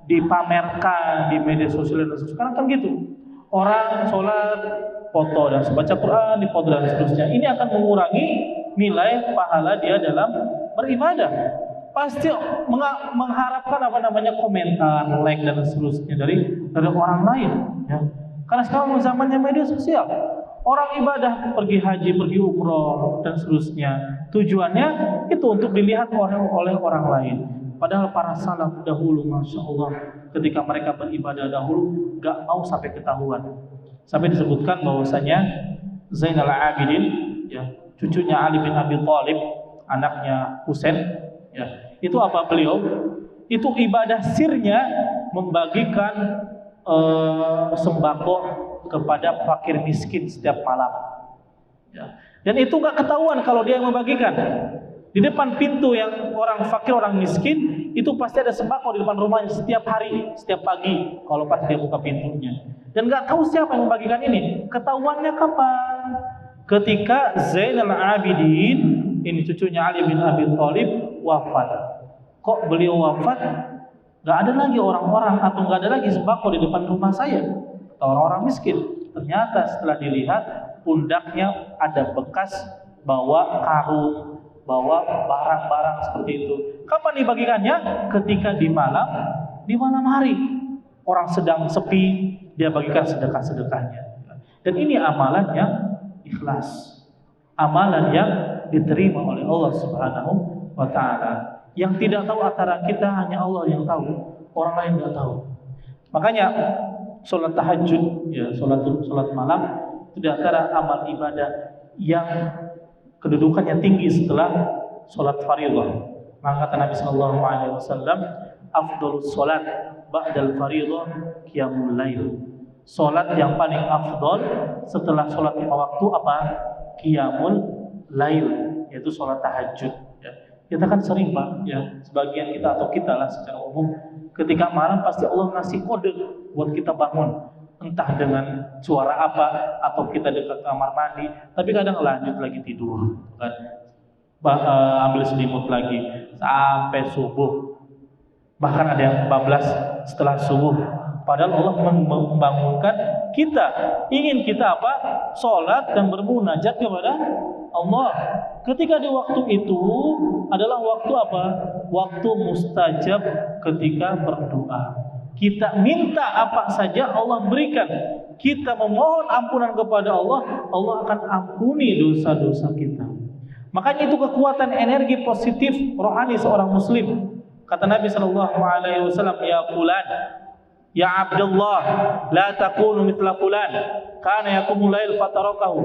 dipamerkan di media sosial dan sekarang kan gitu. Orang sholat foto dan baca Quran di foto dan seterusnya. Ini akan mengurangi nilai pahala dia dalam beribadah. Pasti mengharapkan komentar, like dan seterusnya dari orang lain, ya. Karena sekarang zamannya media sosial. Orang ibadah, pergi haji, pergi umroh dan seterusnya, tujuannya itu untuk dilihat oleh orang lain. Padahal para salaf dahulu, masya Allah, ketika mereka beribadah dahulu, gak mau sampai ketahuan. Sampai disebutkan bahwasanya Zainal Abidin, ya, cucunya Ali bin Abi Thalib, anaknya Husain, ya, itu apa beliau? Itu ibadah sirnya membagikan sembako kepada fakir miskin setiap malam. Ya. Dan itu nggak ketahuan kalau dia yang membagikan. Di depan pintu yang orang fakir, orang miskin, itu pasti ada sembako di depan rumahnya setiap hari, setiap pagi kalau pas dia buka pintunya. Dan nggak tahu siapa yang membagikan ini. Ketahuannya kapan? Ketika Zainal Abidin, ini cucunya Ali bin Abi Thalib, wafat. Kok beliau wafat? Nggak ada lagi orang-orang atau nggak ada lagi sembako di depan rumah saya atau orang-orang miskin. Ternyata setelah dilihat, pundaknya ada bekas bawa karung, bawa barang-barang seperti itu. Kapan dibagikannya? Ketika di malam hari. Orang sedang sepi, dia bagikan sedekah-sedekahnya. Dan ini amalan yang ikhlas. Amalan yang diterima oleh Allah Subhanahu wa taala. Yang tidak tahu antara kita hanya Allah yang tahu, orang lain tidak tahu. Makanya salat tahajud, ya, salat malam itu di antara amal ibadah yang kedudukannya tinggi setelah salat fardhu. Maka kata Nabi sallallahu alaihi wasallam, afdhalus salat ba'dal fardhu qiyamul lail. Salat yang paling afdal setelah salat 5 waktu apa? Qiyamul lail, yaitu salat tahajud, ya. Kita kan sering, Pak, ya, sebagian kita atau kita lah secara umum ketika malam pasti Allah ngasih kode buat kita bangun. Entah dengan suara apa atau kita dekat kamar mandi, tapi kadang lanjut lagi tidur, kan? Ambil selimut lagi sampai subuh. Bahkan ada yang bablas setelah subuh. Padahal Allah membangunkan kita, ingin kita apa? Salat dan bermunajat kepada Allah. Ketika di waktu itu adalah waktu apa? Waktu mustajab ketika berdoa. Kita minta apa saja Allah berikan. Kita memohon ampunan kepada Allah, Allah akan ampuni dosa-dosa kita. Makanya itu kekuatan energi positif rohani seorang muslim. Kata Nabi sallallahu alaihi wasallam, ya fulan, ya Abdullah, la takunu mithla fulan, kana yaqumul lail fatarakahu.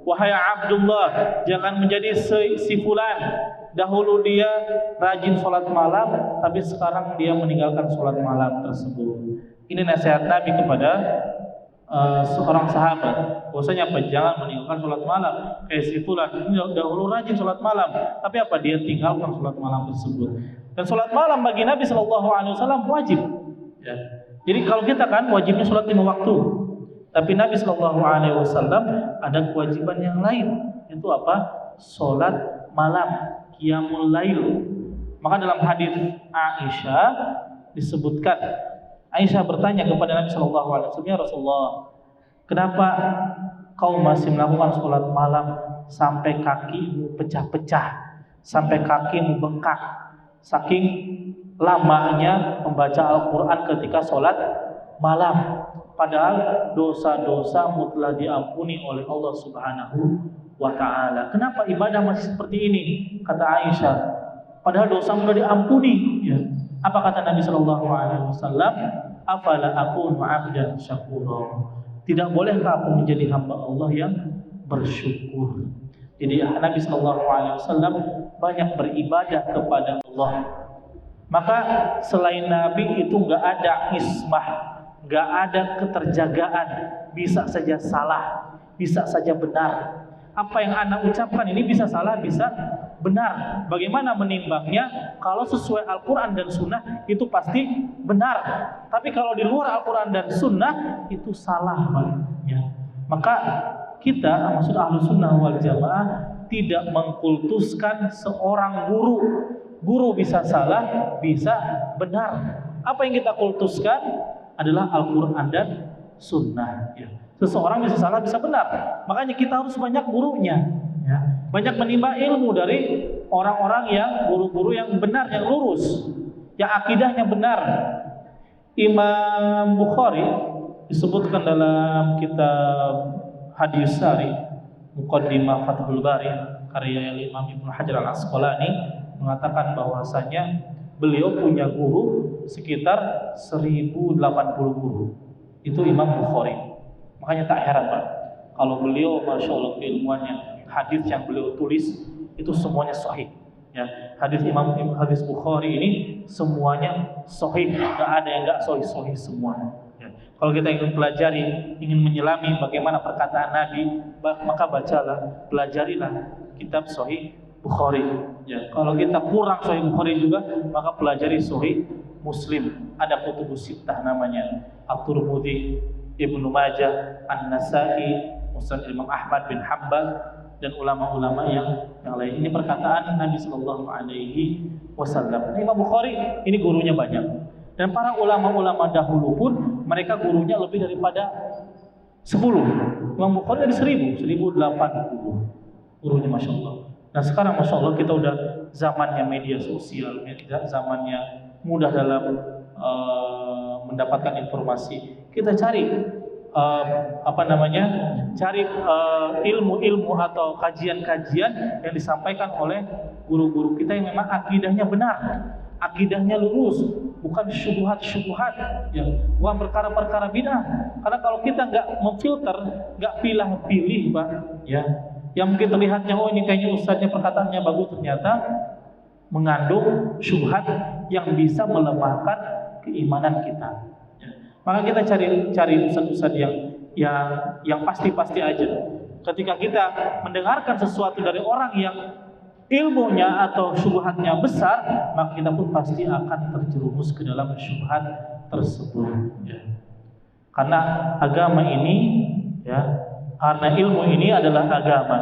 Wahai Abdullah, jangan menjadi si fulan. Dahulu dia rajin sholat malam, tapi sekarang dia meninggalkan sholat malam tersebut. Ini nasihat Nabi kepada seorang sahabat. Bahwasanya apa? Jangan meninggalkan sholat malam. Kayak si fulan, dahulu rajin sholat malam, tapi apa? Dia tinggalkan sholat malam tersebut. Dan sholat malam bagi Nabi SAW wajib. Ya. Jadi kalau kita kan wajibnya sholat 5 waktu, tapi Nabi SAW ada kewajiban yang lain, itu apa? Sholat malam, qiyamul lail. Maka dalam hadis Aisyah disebutkan, Aisyah bertanya kepada Nabi SAW, ya Rasulullah, kenapa kau masih melakukan sholat malam sampai kakimu pecah-pecah, sampai kakimu bengkak, saking lamanya membaca Al-Quran ketika sholat malam, padahal dosa-dosamu telah diampuni oleh Allah Subhanahu wa ta'ala. Kenapa ibadah masih seperti ini? Kata Aisyah, padahal dosamu sudah diampuni, ya. Apa kata Nabi SAW? Afala akunu 'abdan syakura. Tidak bolehkah aku menjadi hamba Allah yang bersyukur? Jadi Nabi SAW banyak beribadah kepada Allah. Maka selain Nabi itu nggak ada ismah, nggak ada keterjagaan, bisa saja salah, bisa saja benar. Apa yang Anda ucapkan ini bisa salah, bisa benar. Bagaimana menimbangnya? Kalau sesuai Al-Quran dan Sunnah itu pasti benar. Tapi kalau di luar Al-Quran dan Sunnah itu salah, Pak. Ya. Maka kita, maksud Ahlus Sunnah wal Jamaah, tidak mengkultuskan seorang guru. Guru bisa salah, bisa benar. Apa yang kita kultuskan adalah Al-Quran dan Sunnah. Ya. Seseorang bisa salah, bisa benar. Makanya kita harus banyak gurunya, ya. Banyak menimba ilmu dari orang-orang yang guru-guru yang benar, yang lurus, yang akidahnya benar. Imam Bukhari disebutkan dalam kitab Hadis Sari, Muqaddimah Fathul Bari, karya Imam Ibnu Hajar Al-Asqalani, mengatakan bahwasanya beliau punya guru sekitar 1080 guru. Itu Imam Bukhari. Makanya tak heran, Pak, kalau beliau Masya Allah keilmuannya, hadis yang beliau tulis itu semuanya sahih, ya. Hadis Bukhari ini semuanya sahih, nggak ada yang nggak sahih semua, ya. Kalau kita ingin pelajari, ingin menyelami bagaimana perkataan Nabi, maka bacalah, pelajarilah kitab Sahih Bukhari. Ya, kalau kita kurang Sahih Bukhari juga, maka pelajari Sahih Muslim. Ada kutubus sittah namanya, At-Tirmidzi, Ibnu Majah, An-Nasa'i, Musnad Imam Ahmad bin Hanbal, dan ulama-ulama yang lain. Ini perkataan Nabi Sallallahu Alaihi Wasallam. Imam Bukhari ini gurunya banyak, dan para ulama-ulama dahulu pun mereka gurunya lebih daripada 10. Imam Bukhari ada 1080 gurunya, masya Allah. Nah sekarang masya Allah kita udah zamannya media sosial, zamannya mudah dalam mendapatkan informasi. Kita cari cari ilmu-ilmu atau kajian-kajian yang disampaikan oleh guru-guru kita yang memang akidahnya benar, akidahnya lurus, bukan syubhat-syubhat, ya, bukan perkara-perkara bid'ah. Karena kalau kita nggak memfilter, nggak pilih-pilih, Pak, ya, yang mungkin terlihatnya oh ini kayaknya ustadznya perkataannya bagus, ternyata mengandung syubhat yang bisa melemahkan keimanan kita. Maka kita cari ustaz-ustaz yang pasti-pasti aja. Ketika kita mendengarkan sesuatu dari orang yang ilmunya atau syubhatnya besar, maka kita pun pasti akan terjerumus ke dalam syubhat tersebut. Ya. Karena agama ini, ya, karena ilmu ini adalah agama.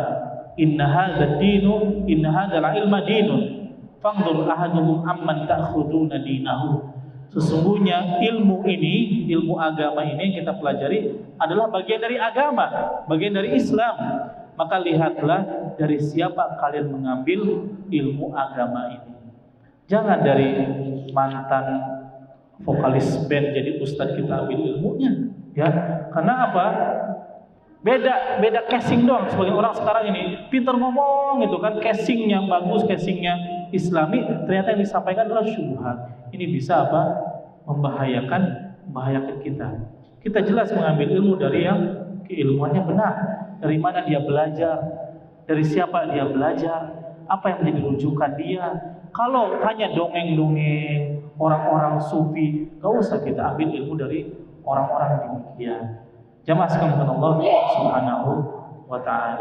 Inna hadzal dinu, inna hadzal ilma dinun. Fangdur ahadukum amman ta'khuduna dinahu. Sesungguhnya ilmu ini, ilmu agama ini yang kita pelajari adalah bagian dari agama, bagian dari Islam. Maka lihatlah dari siapa kalian mengambil ilmu agama ini. Jangan dari mantan vokalis band jadi ustadz kita ambil ilmunya, ya. Karena apa? Beda casing dong. Sebagai orang sekarang ini pintar ngomong gitu kan, casingnya bagus, casingnya Islami, ternyata yang disampaikan adalah syubhat. Ini bisa apa? Membahayakan kita. Kita jelas mengambil ilmu dari yang keilmuannya benar. Dari mana dia belajar, dari siapa dia belajar, apa yang menjadi rujukan dia. Kalau hanya dongeng-dongeng orang-orang sufi, gak usah kita ambil ilmu dari orang-orang demikian. Jamaah sekalian Allah Subhanahu wa ta'ala.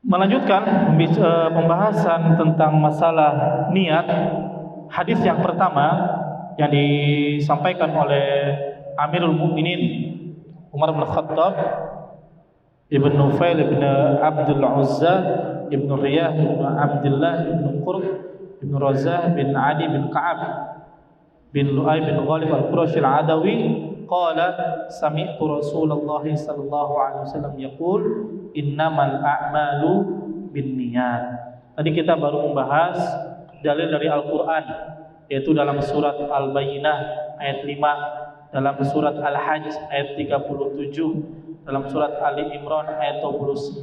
Melanjutkan pembahasan tentang masalah niat, hadis yang pertama yang disampaikan oleh Amirul Mukminin Umar bin Khattab, Ibn Nufail, Ibn Abdul Uzza, Ibn Riyah, Ibn Abdullah, Ibn Qurb, Ibn Razah bin Adi bin Ka'ab bin Lu'ay bin Ghalib al-Qurashi al-Adawi qala sami'tu Rasulullah sallallahu alaihi wasallam yaqul innamal a'malu binniyat. Tadi kita baru membahas dalil dari Al-Qur'an, yaitu dalam surat Al-Bayyinah ayat 5, dalam surat Al-Hajj ayat 37, dalam surat Ali Imran ayat 29.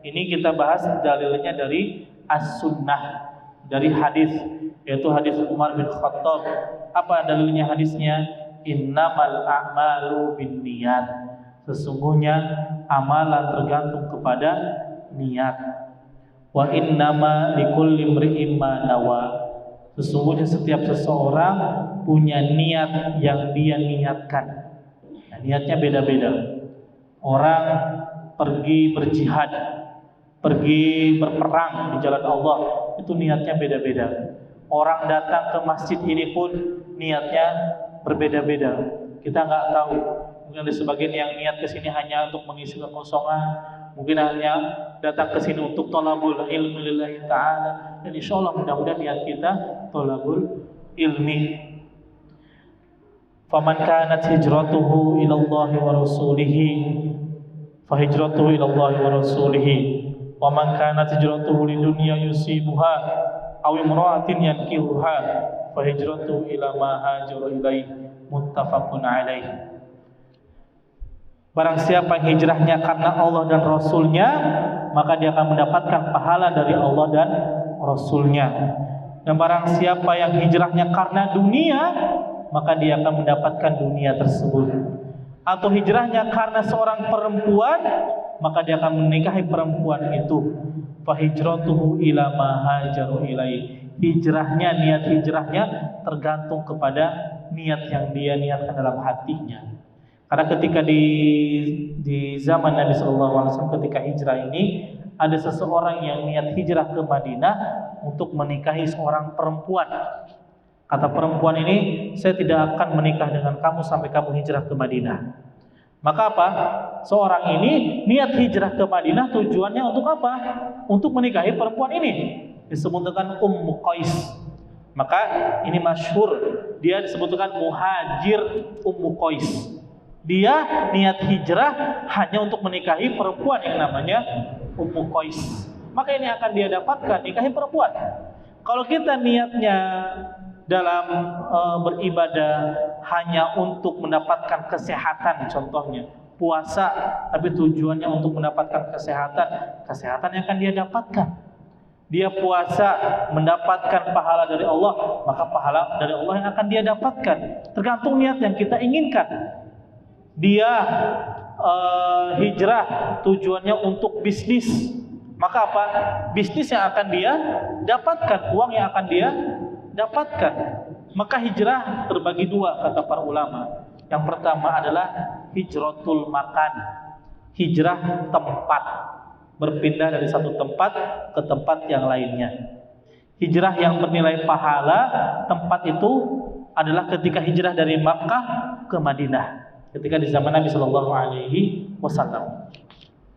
Ini kita bahas dalilnya dari As-Sunnah, dari hadis, yaitu hadis Umar bin Khattab. Apa dalilnya hadisnya? Innamal a'malu binniyat. Sesungguhnya amalan tergantung kepada niat. Wa innama likulli imri'in ma nawa. Sesungguhnya setiap seseorang punya niat yang dia niatkan. Nah, niatnya beda-beda. Orang pergi berjihad, pergi berperang di jalan Allah, itu niatnya beda-beda. Orang datang ke masjid ini pun niatnya berbeda-beda. Kita nggak tahu. Mungkin ada sebagian yang niat ke sini hanya untuk mengisi kekosongan, mungkin hanya datang ke sini untuk thalabul ilmi lillahi ta'ala. Dan insyaallah mudah-mudahan niat kita thalabul ilmi. Faman kanat hijratuhu ila Allah wa rasulihi fa hijratuhu ila Allah wa rasulihi. Wa man kanat hijratuhu lidunya yusibuha aw imra'atin yankihuha fa hijratuhu ila ma hajara ilaihi. Muttafaqun alaih. Barang siapa yang hijrahnya karena Allah dan Rasulnya, maka dia akan mendapatkan pahala dari Allah dan Rasulnya. Dan barang siapa yang hijrahnya karena dunia, maka dia akan mendapatkan dunia tersebut. Atau hijrahnya karena seorang perempuan, maka dia akan menikahi perempuan itu. Fa hijratuhu ila ma hajaru ilaihi. Hijrahnya, niat hijrahnya tergantung kepada niat yang dia niatkan dalam hatinya. Karena ketika di zaman Nabi SAW ketika hijrah ini ada seseorang yang niat hijrah ke Madinah untuk menikahi seorang perempuan. Kata perempuan ini, saya tidak akan menikah dengan kamu sampai kamu hijrah ke Madinah. Maka apa? Seorang ini niat hijrah ke Madinah tujuannya untuk apa? Untuk menikahi perempuan ini. Disebut dengan Ummu Qais. Maka ini masyhur, dia disebutkan muhajir Ummu Qais. Dia niat hijrah hanya untuk menikahi perempuan yang namanya Ummu Qais. Maka ini akan dia dapatkan, nikahi perempuan. Kalau kita niatnya dalam beribadah hanya untuk mendapatkan kesehatan, contohnya puasa, tapi tujuannya untuk mendapatkan kesehatan, kesehatan yang akan dia dapatkan. Dia puasa mendapatkan pahala dari Allah, maka pahala dari Allah yang akan dia dapatkan. Tergantung niat yang kita inginkan. Dia hijrah tujuannya untuk bisnis, maka apa? Bisnis yang akan dia dapatkan, uang yang akan dia dapatkan. Maka hijrah terbagi dua kata para ulama. Yang pertama adalah hijratul makan, hijrah tempat, berpindah dari satu tempat ke tempat yang lainnya. Hijrah yang bernilai pahala tempat itu adalah ketika hijrah dari Makkah ke Madinah, ketika di zaman Nabi Shallallahu Alaihi Wasallam.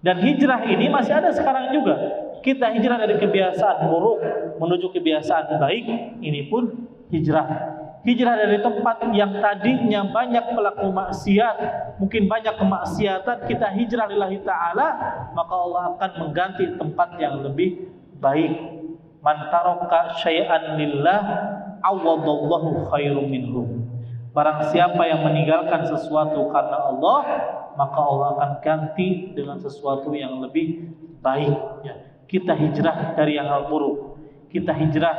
Dan hijrah ini masih ada sekarang juga. Kita hijrah dari kebiasaan buruk menuju kebiasaan baik, ini pun hijrah. Hijrah dari tempat yang tadinya banyak pelaku maksiat, mungkin banyak kemaksiatan, kita hijrah lillahi ta'ala, maka Allah akan mengganti tempat yang lebih baik. Man taraka syai'an lillah awadallahu khairum minhu. Barang siapa yang meninggalkan sesuatu karena Allah, maka Allah akan ganti dengan sesuatu yang lebih baik. Ya. Kita hijrah dari yang hal buruk. Kita hijrah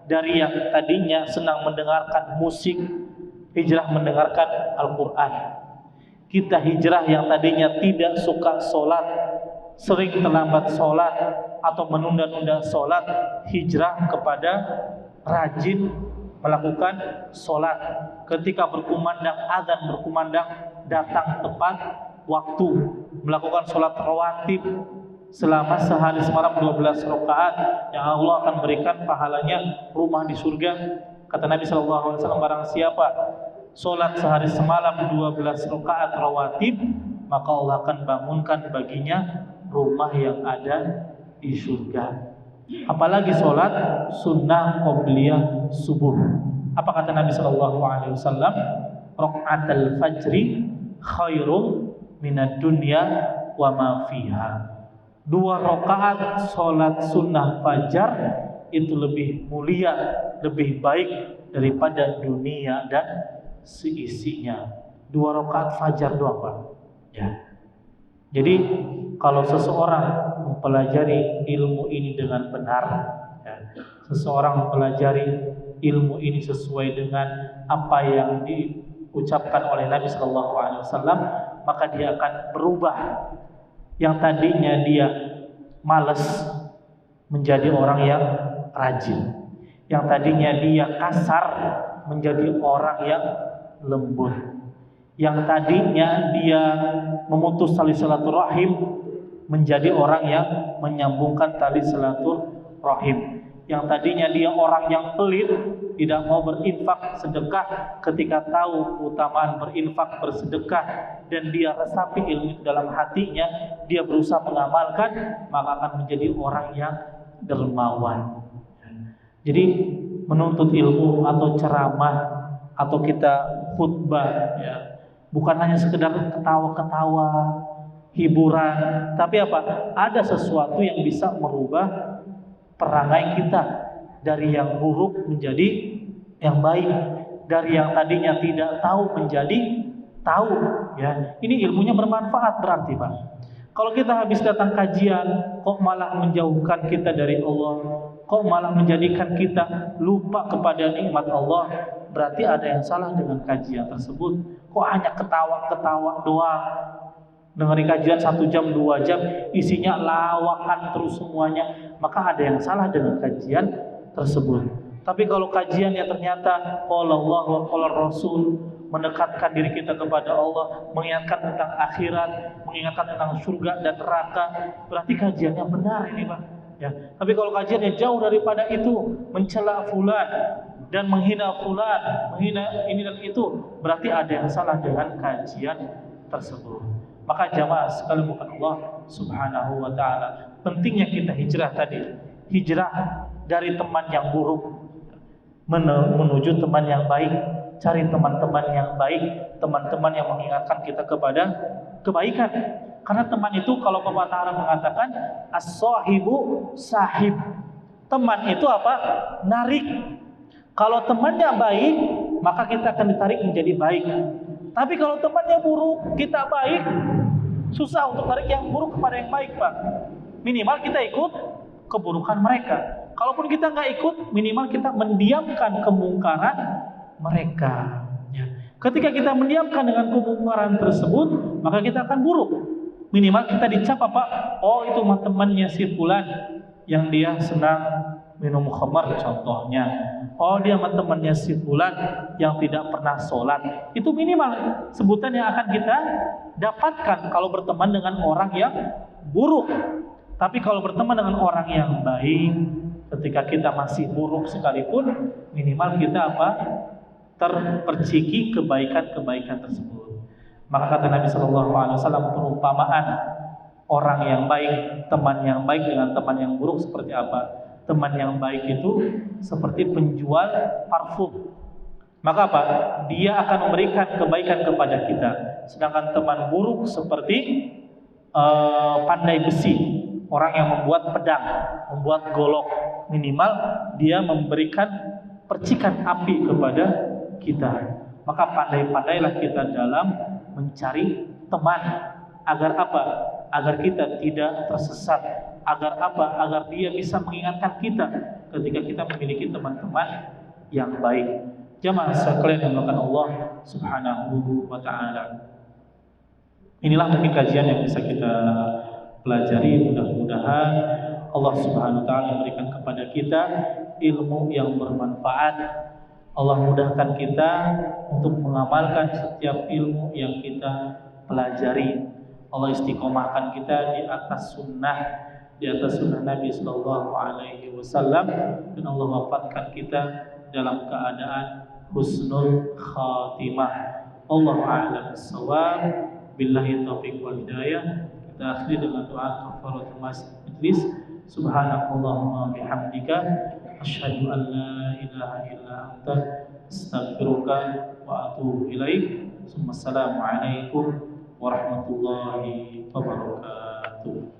dari yang tadinya senang mendengarkan musik, hijrah mendengarkan Al-Quran. Kita hijrah yang tadinya tidak suka sholat, sering terlambat sholat atau menunda-nunda sholat, hijrah kepada rajin melakukan sholat. Ketika berkumandang azan, berkumandang datang tepat waktu, melakukan sholat rawatib selama sehari semalam 12 rakaat yang Allah akan berikan pahalanya rumah di surga. Kata Nabi SAW, barang siapa sholat sehari semalam 12 rakaat rawatib, maka Allah akan bangunkan baginya rumah yang ada di surga. Apalagi sholat sunnah qobliyah subuh. Apa kata Nabi SAW? Raka'atul fajri khairum minad dunya wa ma fiha. 2 rakaat sholat sunnah fajar itu lebih mulia, lebih baik daripada dunia dan seisinya. 2 rakaat fajar doang, Pak. Ya. Jadi kalau seseorang mempelajari ilmu ini dengan benar, ya, seseorang mempelajari ilmu ini sesuai dengan apa yang diucapkan oleh Nabi SAW, maka dia akan berubah. Yang tadinya dia malas menjadi orang yang rajin, yang tadinya dia kasar menjadi orang yang lembut, yang tadinya dia memutus tali silaturahim menjadi orang yang menyambungkan tali silaturahim, yang tadinya dia orang yang pelit, tidak mau berinfak sedekah, ketika tahu keutamaan berinfak bersedekah dan dia resapi ilmu itu dalam hatinya, dia berusaha mengamalkan, maka akan menjadi orang yang dermawan. Jadi menuntut ilmu atau ceramah atau kita khutbah, ya, bukan hanya sekedar ketawa-ketawa, hiburan, tapi apa? Ada sesuatu yang bisa merubah perangai kita dari yang buruk menjadi yang baik, dari yang tadinya tidak tahu menjadi tahu. Ya, ini ilmunya bermanfaat berarti, Pak. Kalau kita habis datang kajian, kok malah menjauhkan kita dari Allah, kok malah menjadikan kita lupa kepada nikmat Allah, berarti ada yang salah dengan kajian tersebut. Kok hanya ketawa-ketawa doang, dengerin kajian 1 jam 2 jam isinya lawakan terus semuanya, maka ada yang salah dengan kajian tersebut. Tapi kalau kajiannya ternyata qala Allah wa qala Rasul, mendekatkan diri kita kepada Allah, mengingatkan tentang akhirat, mengingatkan tentang surga dan neraka, berarti kajiannya benar ini Pak. Ya. Tapi kalau kajiannya jauh daripada itu, mencela fulan dan menghina fulan, menghina ini dan itu, berarti ada yang salah dengan kajian tersebut. Maka jamaah sekalian bukan Allah Subhanahu wa taala, pentingnya kita hijrah tadi. Hijrah dari teman yang buruk menuju teman yang baik. Cari teman-teman yang baik, teman-teman yang mengingatkan kita kepada kebaikan. Karena teman itu kalau pepatah Arab mengatakan as-sahibu sahib. Teman itu apa? Narik. Kalau temannya baik, maka kita akan ditarik menjadi baik. Tapi kalau temannya buruk, kita baik, susah untuk tarik yang buruk kepada yang baik, Pak. Minimal kita ikut keburukan mereka. Kalaupun kita nggak ikut, minimal kita mendiamkan kemungkaran mereka. Ya. Ketika kita mendiamkan dengan kemungkaran tersebut, maka kita akan buruk. Minimal kita dicap apa? Oh, itu temannya si fulan yang dia senang minum khamar contohnya. Oh, dia temannya si fulan yang tidak pernah sholat. Itu minimal sebutan yang akan kita dapatkan kalau berteman dengan orang yang buruk. Tapi kalau berteman dengan orang yang baik, ketika kita masih buruk sekalipun, minimal kita apa? Terperciki kebaikan-kebaikan tersebut. Maka kata Nabi SAW, perumpamaan orang yang baik, teman yang baik dengan teman yang buruk seperti apa? Teman yang baik itu seperti penjual parfum. Maka apa? Dia akan memberikan kebaikan kepada kita. Sedangkan teman buruk seperti pandai besi, orang yang membuat pedang, membuat golok. Minimal dia memberikan percikan api kepada kita. Maka pandai-pandailah kita dalam mencari teman. Agar apa? Agar kita tidak tersesat. Agar apa? Agar dia bisa mengingatkan kita ketika kita memiliki teman-teman yang baik. Jamaah sekalian yang dimuliakan Allah Subhanahu wa taala. Inilah mungkin kajian yang bisa kita pelajari. Mudah-mudahan Allah Subhanahu wa taala memberikan kepada kita ilmu yang bermanfaat. Allah mudahkan kita untuk mengamalkan setiap ilmu yang kita pelajari. Allah istiqomahkan kita di atas sunnah Nabi Sallallahu Alaihi Wasallam, dan Allah wafatkan kita dalam keadaan husnul khatimah. Allahu a'lam bissawab. Billahi taufiq wal hidayah. Kita akhiri dengan doa kafaratul majlis. Subhanakallahumma bihamdika asyhadu an la ilaha illa anta astaghfiruka wa atubu ilaik. Assalamualaikum warahmatullahi wabarakatuh.